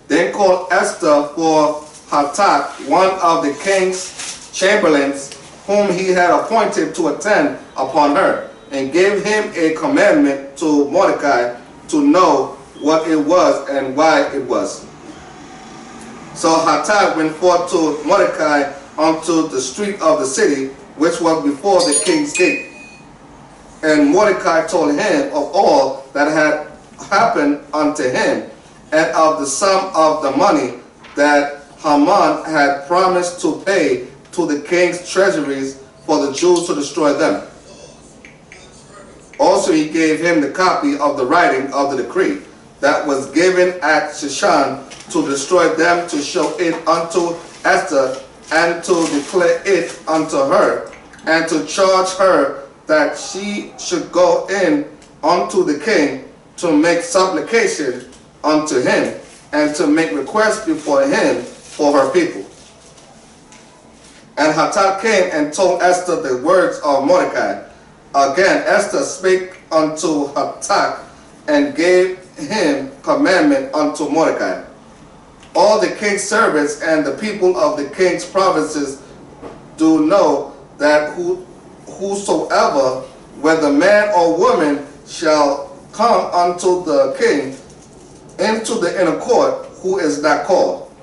Then called Esther for Hatak, one of the king's chamberlains, whom he had appointed to attend upon her, and gave him a commandment to Mordecai to know what it was and why it was. So Hatak went forth to Mordecai unto the street of the city, which was before the king's gate. And Mordecai told him of all that had happened unto him, and of the sum of the money that Haman had promised to pay to the king's treasuries for the Jews to destroy them. Also he gave him the copy of the writing of the decree that was given at Shushan to destroy them, to show it unto Esther, and to declare it unto her, and to charge her that she should go in unto the king to make supplication unto him, and to make request before him for her people. And Hatak came and told Esther the words of Mordecai. Again Esther spake unto Hatak, and gave him commandment unto Mordecai. All the king's servants and the people of the king's provinces do know that whosoever, whether man or woman, shall come unto the king into the inner court, who is not called,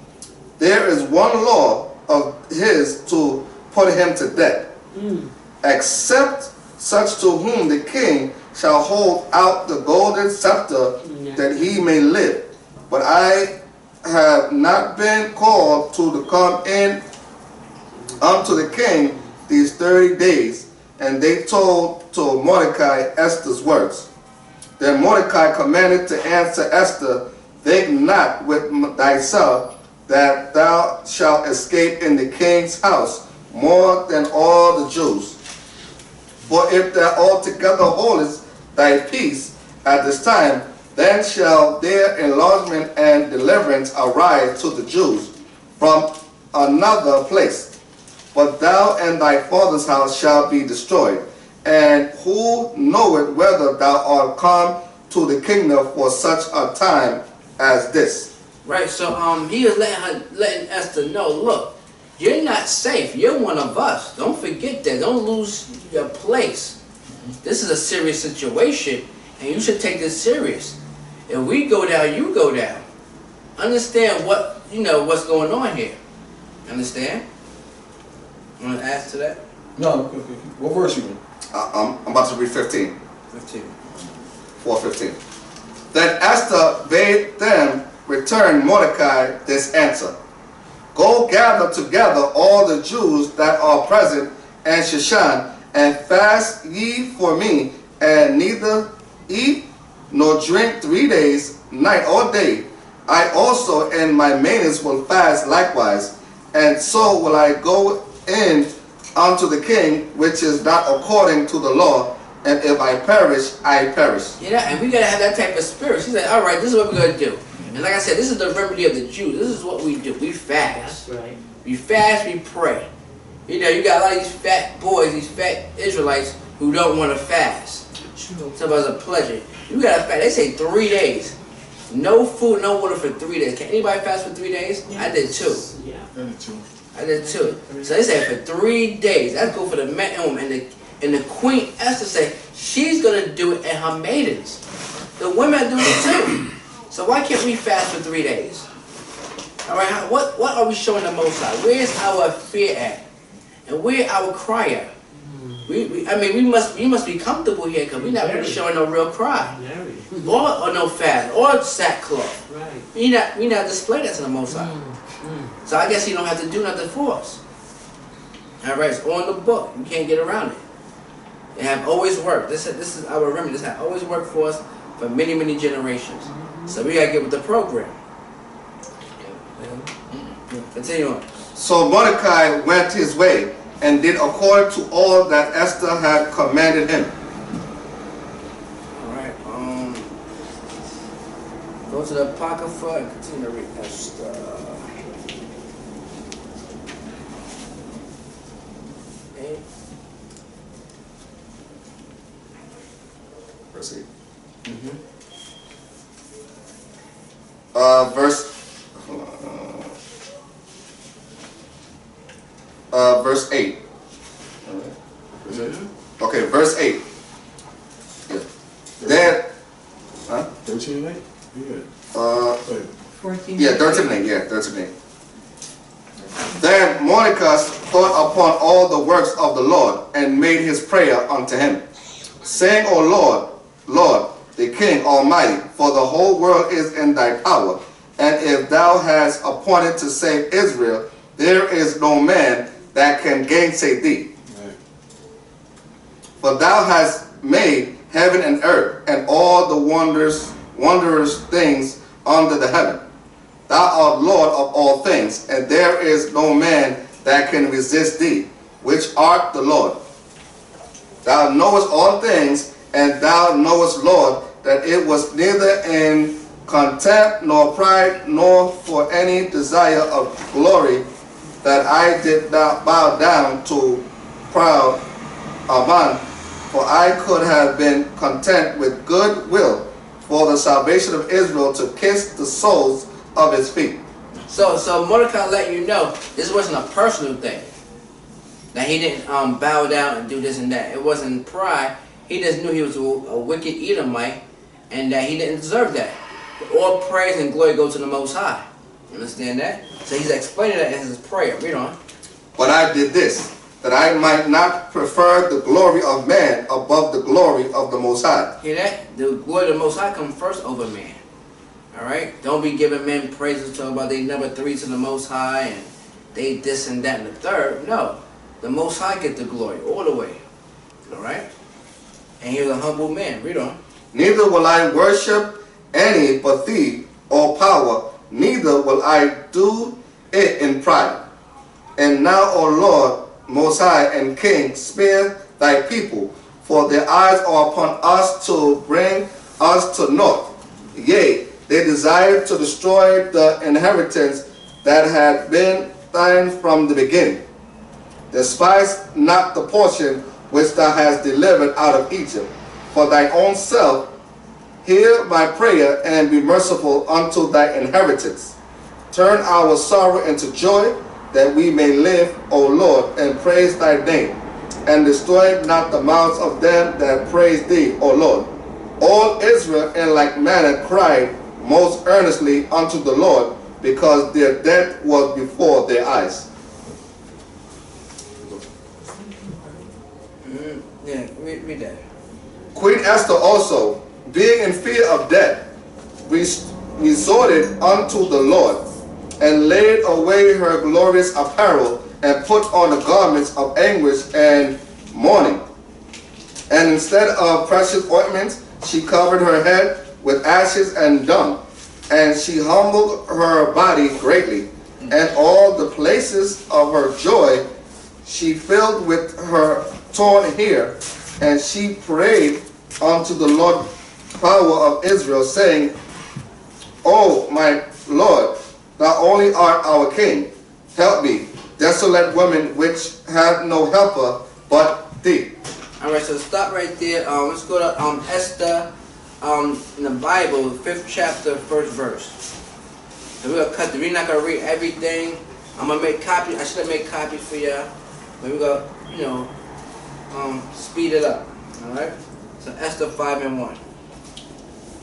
there is one law of his to put him to death, except such to whom the king shall hold out the golden scepter, that he may live. But I have not been called to come in unto the king these 30 days. And they told to Mordecai Esther's words. Then Mordecai commanded to answer Esther, think not with thyself that thou shalt escape in the king's house more than all the Jews. For if thou altogether holdest thy peace at this time, then shall their enlargement and deliverance arise to the Jews from another place. But thou and thy father's house shall be destroyed. And who knoweth whether thou art come to the kingdom for such a time as this? Right, so he was letting Esther know, look, you're not safe. You're one of us. Don't forget that. Don't lose your place. This is a serious situation, and you should take this serious. If we go down, you go down. Understand what, what's going on here. Understand? You want to add to that? No, what verse you in? I'm about to read 15. 15. 4:15. Then Esther bade them return Mordecai this answer. Go gather together all the Jews that are present in Shushan, and fast ye for me, and neither eat nor drink 3 days, night or day. I also and my maidens will fast likewise, and so will I go in unto the king, which is not according to the law, and if I perish, I perish. Yeah, and we gotta have that type of spirit. She's like, all right, this is what we're gonna do. And like I said, this is the remedy of the Jews. This is what we do. We fast. That's right. We fast, we pray. You got a lot of these fat boys, these fat Israelites who don't want to fast. It's about a pleasure. You gotta fast. They say 3 days. No food, no water for 3 days. Can anybody fast for 3 days? Yes. I did 2. Yeah. I did 2. So they say for 3 days. That's good for the men and women. And the Queen Esther said she's gonna do it, and her maidens. The women are doing it too. So why can't we fast for 3 days? All right, what are we showing the Most High? Where's our fear at? And where our cry at? We must be comfortable here, because we're not really showing no real cry. Or no fast, or sackcloth. Right. We not display that to the Most High. So I guess he don't have to do nothing for us. All right, it's on the book. You can't get around it. They have always worked. This is our remedy. This has always worked for us for many, many generations. So we gotta get with the program. Continue on. So Mordecai went his way, and did according to all that Esther had commanded him. Alright, go to the Apocrypha and continue to read Esther. Okay. Verse 8. Mm-hmm. Verse 8. Okay, verse 8. Yeah. Then, 13 and 8? You good? 14. yeah, 13 and 8. Yeah, 13 and 8. Then Mordecai thought upon all the works of the Lord, and made his prayer unto him, saying, O Lord, Lord, the King Almighty, for the whole world is in thy power, and if thou hast appointed to save Israel, there is no man that can gainsay thee. Right. For thou hast made heaven and earth, and all the wondrous things under the heaven. Thou art Lord of all things, and there is no man that can resist thee, which art the Lord. Thou knowest all things, and thou knowest, Lord, that it was neither in contempt nor pride, nor for any desire of glory, that I did not bow down to proud Aman, for I could have been content with good will for the salvation of Israel, to kiss the soles of his feet. So Mordecai let you know this wasn't a personal thing. That he didn't bow down and do this and that. It wasn't pride. He just knew he was a wicked Edomite, and that he didn't deserve that. All praise and glory go to the Most High. You understand that? So he's explaining that in his prayer. Read on. But I did this, that I might not prefer the glory of man above the glory of the Most High. Hear that? The glory of the Most High comes first over man. Alright? Don't be giving men praises, talking about they number 3 to the Most High, and they this and that and the third. No. The Most High get the glory all the way. Alright? And he was a humble man. Read on. Neither will I worship any but thee, O power, neither will I do it in pride. And now, O Lord, Most High and King, spare thy people, for their eyes are upon us to bring us to naught. Yea, they desire to destroy the inheritance that had been thine from the beginning. Despise not the portion which thou hast delivered out of Egypt. For thy own self, hear my prayer, and be merciful unto thy inheritance. Turn our sorrow into joy, that we may live, O Lord, and praise thy name. And destroy not the mouths of them that praise thee, O Lord. All Israel in like manner cried most earnestly unto the Lord, because their death was before their eyes. Yeah, read that. Queen Esther also, being in fear of death, resorted unto the Lord, and laid away her glorious apparel, and put on the garments of anguish and mourning. And instead of precious ointments, she covered her head with ashes and dung, and she humbled her body greatly, and all the places of her joy she filled with her torn hair, and she prayed unto the Lord power of Israel, saying, O my Lord, thou only art our King. Help me, desolate woman, which have no helper but thee. Alright, so stop right there. Let's go to Esther in the Bible, 5th chapter, 1st verse. And we're gonna cut we're not gonna read everything. I'm gonna make copies. I should have made copies for y'all. But we're gonna, speed it up. Alright? So Esther 5:1.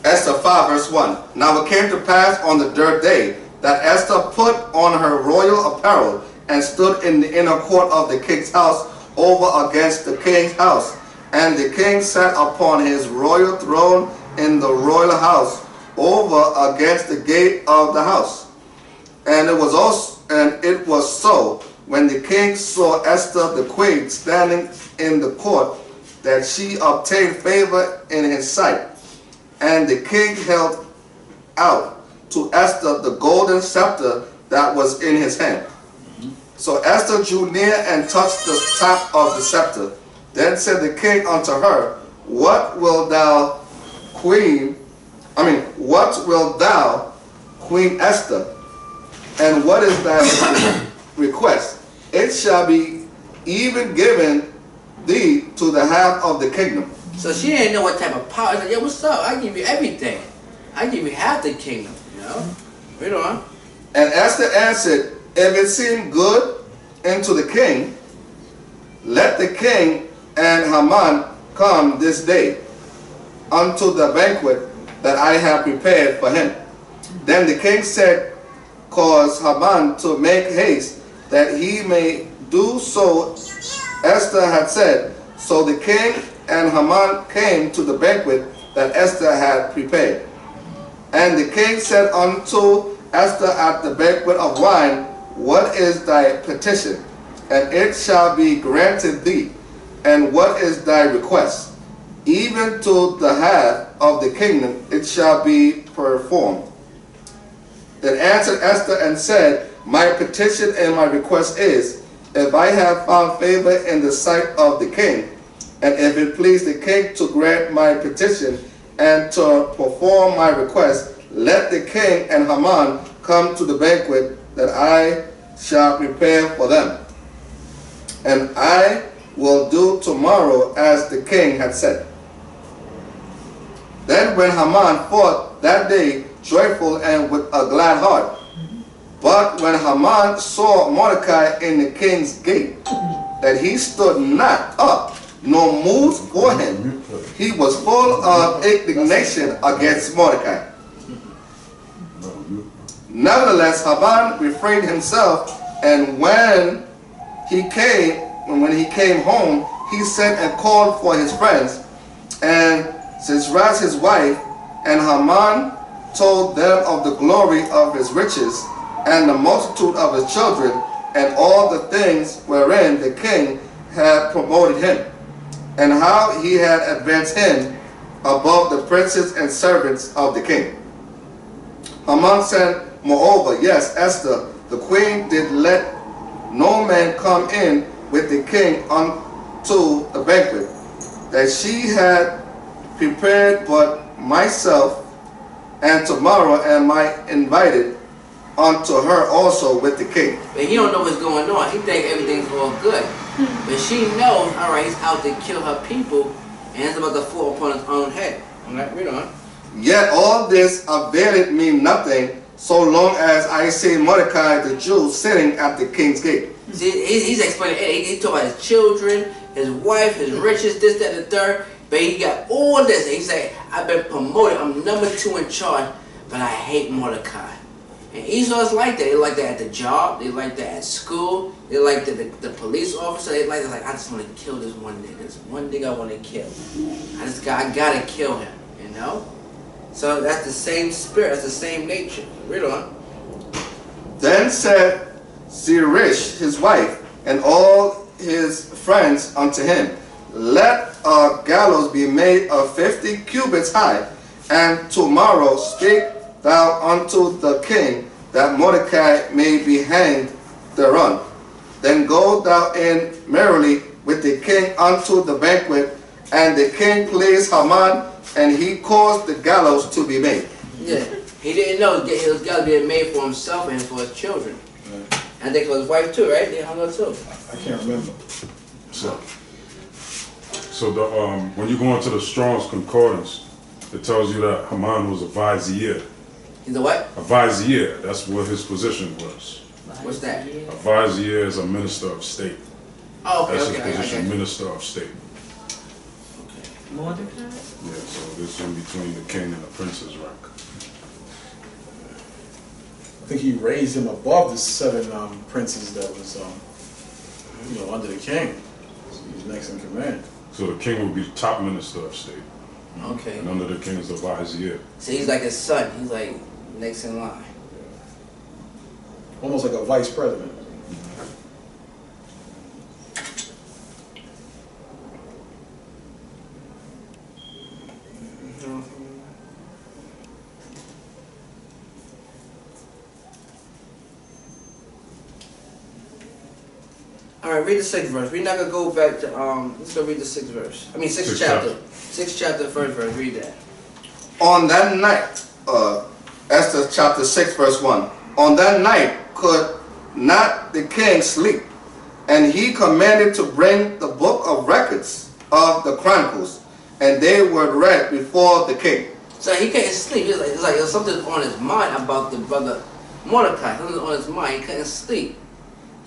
Esther 5 verse 1. Now it came to pass on the third day that Esther put on her royal apparel, and stood in the inner court of the king's house, over against the king's house. And the king sat upon his royal throne in the royal house, over against the gate of the house. And it was so, when the king saw Esther the queen standing in the court, that she obtained favor in his sight. And the king held out to Esther the golden scepter that was in his hand. So Esther drew near and touched the top of the scepter. Then said the king unto her, What wilt thou, Queen Esther? And what is thy request? It shall be even given thee to the half of the kingdom. So she didn't know what type of power. She's like, yo, what's up? I give you everything. I give you half the kingdom, you know? Read on. And Esther answered, If it seem good unto the king, let the king and Haman come this day unto the banquet that I have prepared for him. Then the king said, Cause Haman to make haste, that he may do so Esther had said. So the king and Haman came to the banquet that Esther had prepared. And the king said unto Esther at the banquet of wine, What is thy petition? And it shall be granted thee. And what is thy request? Even to the half of the kingdom it shall be performed. Then answered Esther and said, My petition and my request is, if I have found favor in the sight of the king, and if it please the king to grant my petition and to perform my request, let the king and Haman come to the banquet that I shall prepare for them. And I will do tomorrow as the king had said. Then when Haman fought that day joyful and with a glad heart, but when Haman saw Mordecai in the king's gate, that he stood not up, nor moved for him, he was full of indignation against Mordecai. Nevertheless, Haman refrained himself, and when he came home, he sent and called for his friends, and Sisera his wife, and Haman told them of the glory of his riches, and the multitude of his children, and all the things wherein the king had promoted him, and how he had advanced him above the princes and servants of the king. Haman said, moreover, yes, Esther, the queen, did let no man come in with the king unto the banquet, that she had prepared but myself, and tomorrow am I invited unto her also with the king. But he don't know what's going on. He think everything's all good. But she knows, all right, he's out to kill her people, and it's about to fall upon his own head. All right, read on. Yet all this availeth me nothing, so long as I see Mordecai the Jew sitting at the king's gate. See, he's explaining, he's talking about his children, his wife, his riches, this, that, and the third. But he got all this. And he said, I've been promoted. I'm number 2 in charge, but I hate Mordecai. And Esau's like that. They like that at the job. They like that at school. They like the police officer. They like that. Like, I just want to kill this one nigga. This one nigga I want to kill. I gotta kill him. You know. So that's the same spirit. That's the same nature. Read on. Then said Zeresh his wife and all his friends unto him, Let a gallows be made of 50 cubits high, and tomorrow speak thou unto the king, that Mordecai may be hanged thereon. Then go thou in merrily with the king unto the banquet. And the king pleased Haman, and he caused the gallows to be made. Yeah, he didn't know it was gallows being made for himself and for his children. Right. I think for his wife too, right? They hung her too. I can't remember. So the when you go into the Strong's Concordance, it tells you that Haman was a vizier. He's a what? A vizier, that's what his position was. What's that? A vizier is a minister of state. Oh, okay, That's okay. his position, minister of state. Mordecai? Yeah, so this in between the king and the prince's rank. I think he raised him above the 7 princes that was, under the king. So he's next in command. So the king would be the top minister of state. Okay. And under the king is the vizier. So he's like his son. He's like next in line. Almost like a vice president. All right, read the 6th verse. We're not gonna go back to let's go read the 6th verse. I mean 6th Sixth chapter. chapter. 6th chapter, 1st verse. Read that. On that night, Esther chapter 6 verse 1. On that night could not the king sleep, and he commanded to bring the book of records of the Chronicles, and they were read before the king. So he couldn't sleep. It's like there's something on his mind about the brother Mordecai. Something on his mind. He couldn't sleep.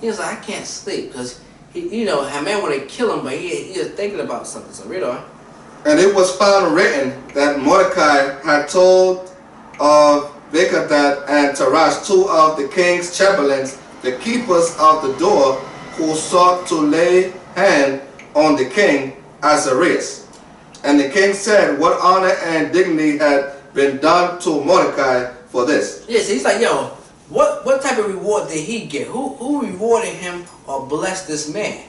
He was like, I can't sleep because Haman wanted to kill him, but he was thinking about something. So read on. And it was found written that Mordecai had told of Bigthan and Teresh, 2 of the king's chamberlains, the keepers of the door, who sought to lay hand on the king Ahasuerus. And the king said, what honor and dignity had been done to Mordecai for this? Yes, he's like, yo, what type of reward did he get? Who rewarded him or blessed this man?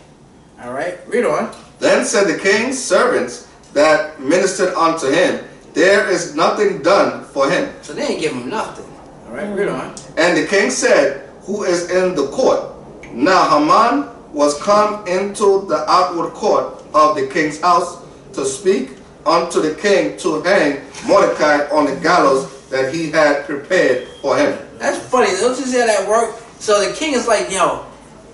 All right, read on. Then said the king's servants that ministered unto him, there is nothing done for him. So they didn't give him nothing. All right, read on. And the king said, who is in the court? Now Haman was come into the outward court of the king's house to speak unto the king to hang Mordecai on the gallows that he had prepared for him. That's funny. Don't you see how that worked? So the king is like, yo,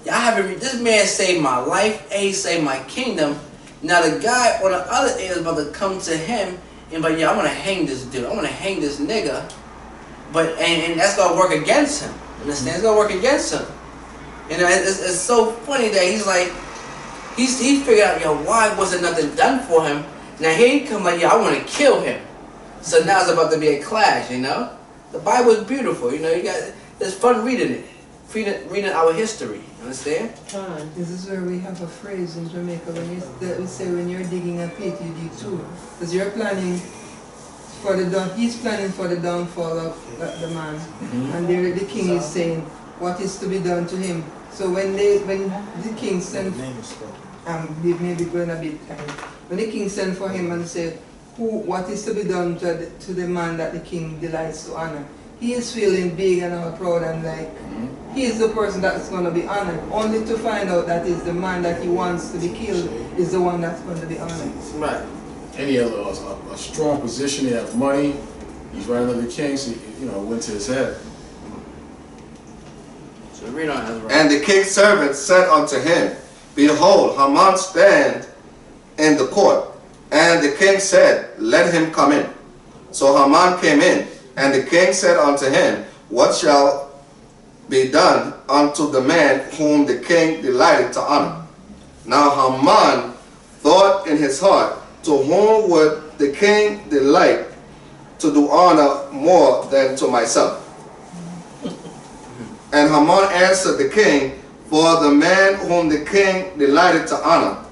this man saved my life, and he saved my kingdom. Now the guy on the other end is about to come to him and like, yeah, I'm gonna hang this dude. I'm gonna hang this nigga. But and that's gonna work against him. Understand? It's gonna work against him. And it's so funny that he's like, he figured out, yo, why wasn't nothing done for him? Now here he come like, yeah, I want to kill him. So now it's about to be a clash, you know? The Bible is beautiful, you know, it's fun reading it. Reading our history, you understand? This is where we have a phrase in Jamaica we say when you're digging a pit, you dig two. Because you're planning for he's planning for the downfall of the man. And there the king is saying what is to be done to him. So when the king sent, maybe going a bit kind, when the king sent for him and said, what is to be done to the man that the king delights to honor? He is feeling big and all proud and like, he is the person that's going to be honored, only to find out that is the man that he wants to be killed is the one that's going to be honored. Right. And he had a strong position, he had money, he's right under the king, so he, went to his head. So read on, Ezra. And the king's servant said unto him, behold, Haman stand in the court. And the king said, let him come in. So Haman came in, and the king said unto him, what shall be done unto the man whom the king delighted to honor? Now Haman thought in his heart, to whom would the king delight to do honor more than to myself? And Haman answered the king, for the man whom the king delighted to honor,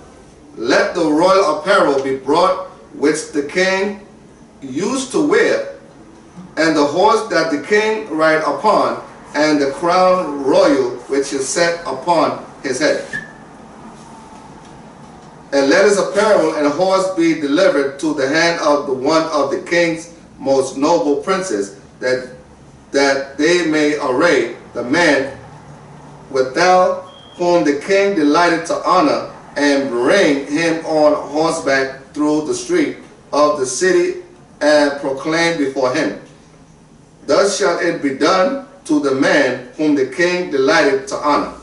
let the royal apparel be brought which the king used to wear, and the horse that the king ride upon, and the crown royal which is set upon his head. And let his apparel and horse be delivered to the hand of the one of the king's most noble princes, that they may array the man withal whom the king delighted to honor, and bring him on horseback through the street of the city, and proclaim before him, thus shall it be done to the man whom the king delighted to honor.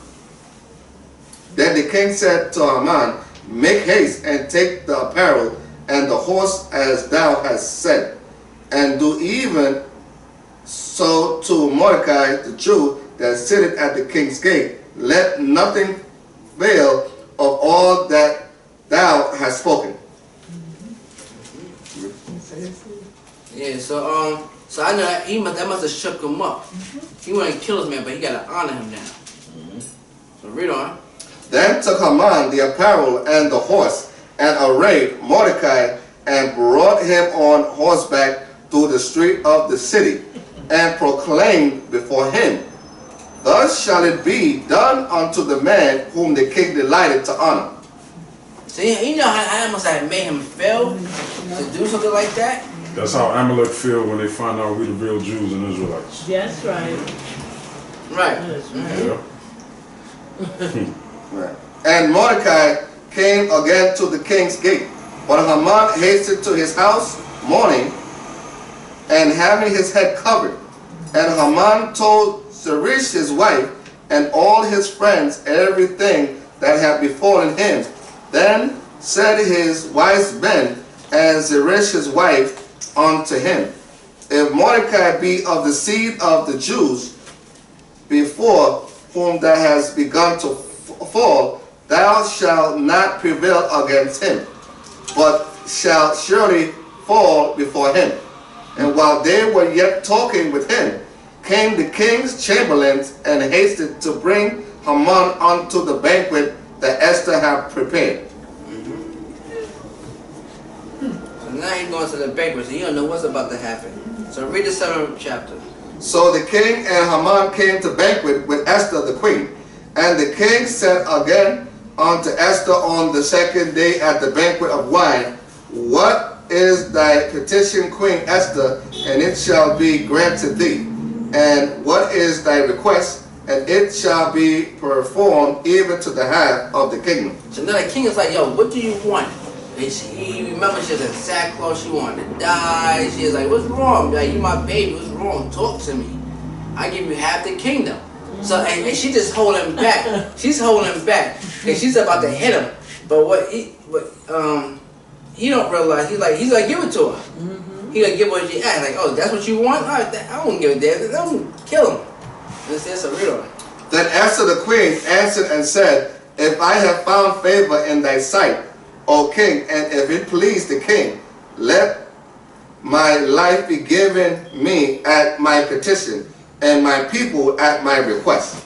Then the king said to Haman, make haste and take the apparel and the horse as thou hast said, and do even so to Mordecai the Jew that sitteth at the king's gate. Let nothing fail of all that thou hast spoken. Yeah, so I know that must have shook him up. He wanted to kill his man, but he got to honor him now. So read on. Then took Haman the apparel and the horse, and arrayed Mordecai, and brought him on horseback through the street of the city, and proclaimed before him, thus shall it be done unto the man whom the king delighted to honor. See, you know how that must have made him feel to do something like that? That's how Amalek feel when they find out we the real Jews and Israelites. That's right. Right. That's right. Yeah. Right. And Mordecai came again to the king's gate. But Haman hasted to his house mourning, and having his head covered. And Haman told Zeresh his wife, and all his friends, everything that had befallen him. Then said his wise men and Zeresh his wife unto him, if Mordecai be of the seed of the Jews, before whom thou hast begun to fall, thou shalt not prevail against him, but shalt surely fall before him. And while they were yet talking with him, came the king's chamberlains and hasted to bring Haman unto the banquet that Esther had prepared. So now he's going to the banquet, so you don't know what's about to happen. So read the 7th chapter. So the king and Haman came to banquet with Esther the queen. And the king said again unto Esther on the 2nd day at the banquet of wine, What is thy petition, Queen Esther, and it shall be granted thee? And what is thy request, and it shall be performed even to the half of the kingdom. So now the king is like, yo, what do you want? And she was in sackcloth, she wanted to die. She was like, what's wrong? Like, you my baby, what's wrong? Talk to me. I give you half the kingdom. So, and she just holding him back. She's holding him back. And she's about to hit him. But he don't realize, he's like, give it to her. He gonna give her what she asked. Like, oh, that's what you want? All right, I won't give it there. I won't kill him. That's a real one. Then Esther the queen answered and said, If I have found favor in thy sight, O king, and if it please the king, let my life be given me at my petition, and my people at my request.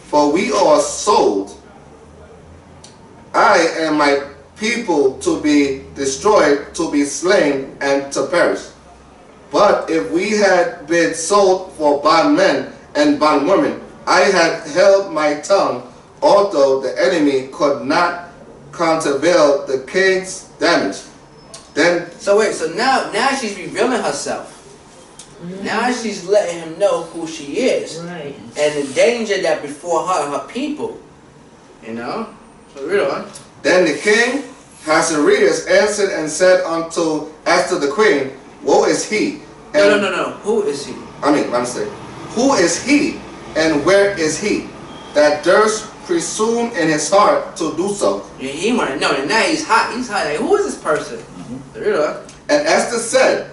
For we are sold, I and my people, to be destroyed, to be slain, and to perish. But if we had been sold for bondmen and bondwomen, I had held my tongue, although the enemy could not countervail the king's damage. Then so now she's revealing herself. Now she's letting him know who she is. Right. And the danger that before her and her people. You know? So read on. Then the king Ahasuerus answered and said unto Esther the queen, Woe is he? And No. Who is he? I'm saying, who is he and where is he that durst presume in his heart to do so? Yeah, he want to know. And now he's hot. He's hot. Like, who is this person? So read on. And Esther said,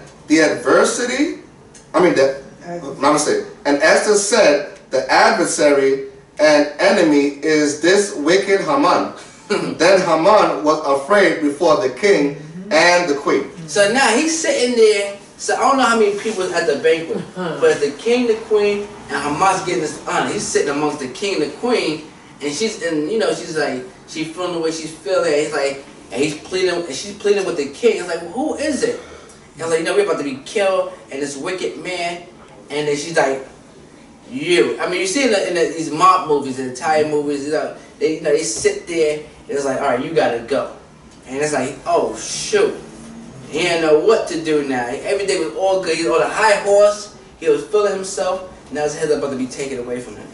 And Esther said, the adversary and enemy is this wicked Haman. Then Haman was afraid before the king and the queen. So now he's sitting there. So I don't know how many people at the banquet, but the king, the queen, and Haman's getting this honor. He's sitting amongst the king and the queen, and she's like, she's feeling the way she's feeling. He's like, and he's pleading, and she's pleading with the king. It's like, well, who is it? And like, we're about to be killed, and this wicked man. And then she's like, you. I mean, you see in these mob movies, the Italian movies, they sit there. And it's like, all right, you gotta go. And it's like, oh shoot. He didn't know what to do now. Everything was all good. He was on a high horse. He was feeling himself. Now his head's about to be taken away from him.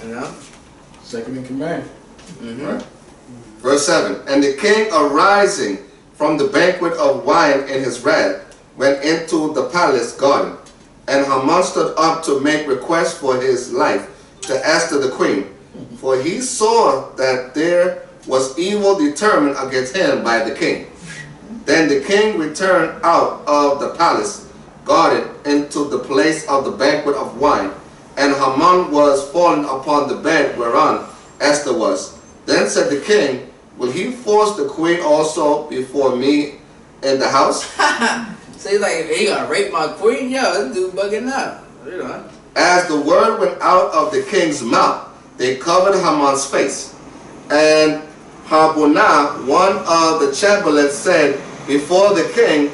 You know? Second in command. Right. Verse 7. And the king arising from the banquet of wine in his wrath went into the palace garden. And Haman stood up to make request for his life to Esther the queen. For he saw that there was evil determined against him by the king. Then the king returned out of the palace garden into the place of the banquet of wine. And Haman was fallen upon the bed whereon Esther was. Then said the king, Will he force the queen also before me in the house? So he's like, he gonna rape my queen? Yo, this dude bugging out. You know? As the word went out of the king's mouth, they covered Haman's face. And Harbonah, one of the chamberlains, said before the king,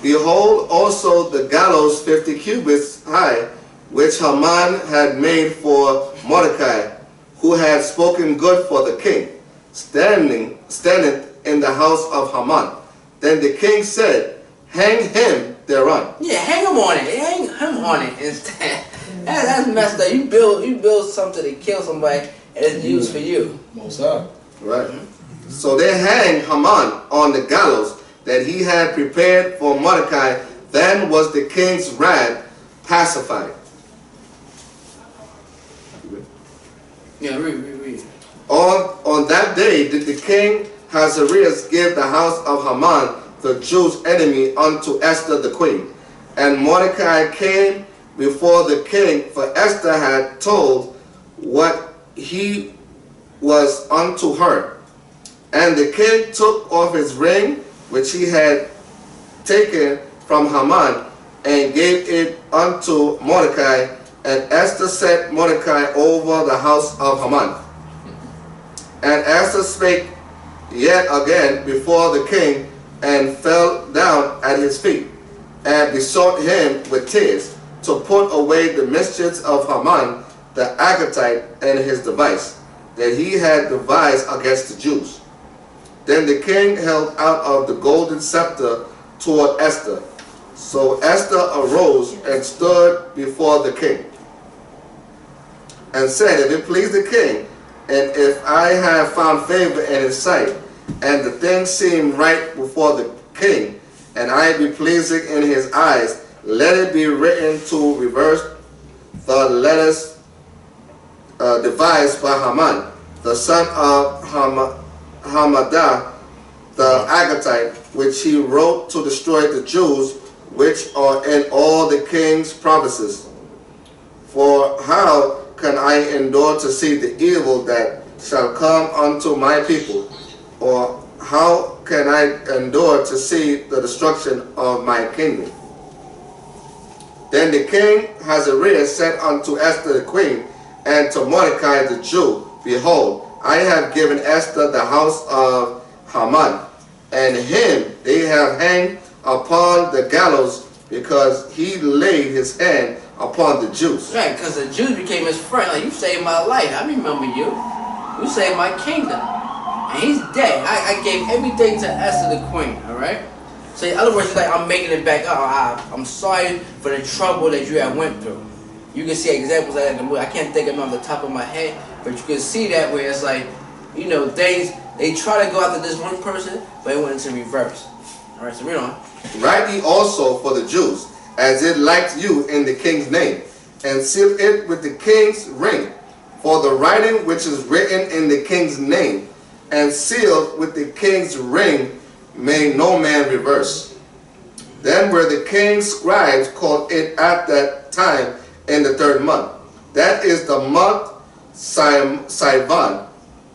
Behold also the gallows 50 cubits high, which Haman had made for Mordecai, who had spoken good for the king, standing in the house of Haman. Then the king said, Hang him thereon. Yeah, hang him on it. Hang him on it instead. That's messed up. You build something to kill somebody and it's used for you. Most up. Right. So they hanged Haman on the gallows that he had prepared for Mordecai. Then was the king's wrath pacified. Yeah, read. On that day did the king Ahasuerus give the house of Haman, the Jews' enemy, unto Esther the queen. And Mordecai came before the king, for Esther had told what he was unto her. And the king took off his ring, which he had taken from Haman, and gave it unto Mordecai, And Esther set Mordecai over the house of Haman. And Esther spake yet again before the king, and fell down at his feet, and besought him with tears to put away the mischiefs of Haman the Agagite and his device, that he had devised against the Jews. Then the king held out of the golden scepter toward Esther. So Esther arose and stood before the king, and said, If it please the king, and if I have found favor in his sight, and the thing seem right before the king, and I be pleasing in his eyes, let it be written to reverse the letters devised by Haman, the son of Hamadah the Agagite, which he wrote to destroy the Jews which are in all the king's provinces. For how can I endure to see the evil that shall come unto my people? Or how can I endure to see the destruction of my kingdom? Then the king Ahasuerus said unto Esther the queen, and to Mordecai the Jew, Behold, I have given Esther the house of Haman, and him they have hanged upon the gallows, because he laid his hand upon the Jews. Right, because the Jews became his friend. Like, you saved my life. I remember you. You saved my kingdom. And he's dead. I gave everything to Esther the queen, alright? So in other words, it's like I'm making it back up. I'm sorry for the trouble that you have went through. You can see examples of that in the movie. I can't think of them off the top of my head, but you can see that where it's like, you know, things, they try to go after this one person, but it went into reverse. Alright, so read on. Write ye also for the Jews, as it liked you in the king's name, and seal it with the king's ring. For the writing which is written in the king's name, and sealed with the king's ring, may no man reverse. Then were the king's scribes called it at that time in the 3rd month. That is the month Sivan,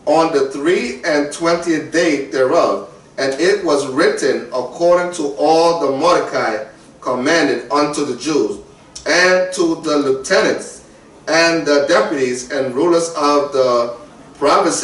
on the 23rd day thereof. And it was written according to all the Mordecai commanded unto the Jews, and to the lieutenants, and the deputies, and rulers of the provinces,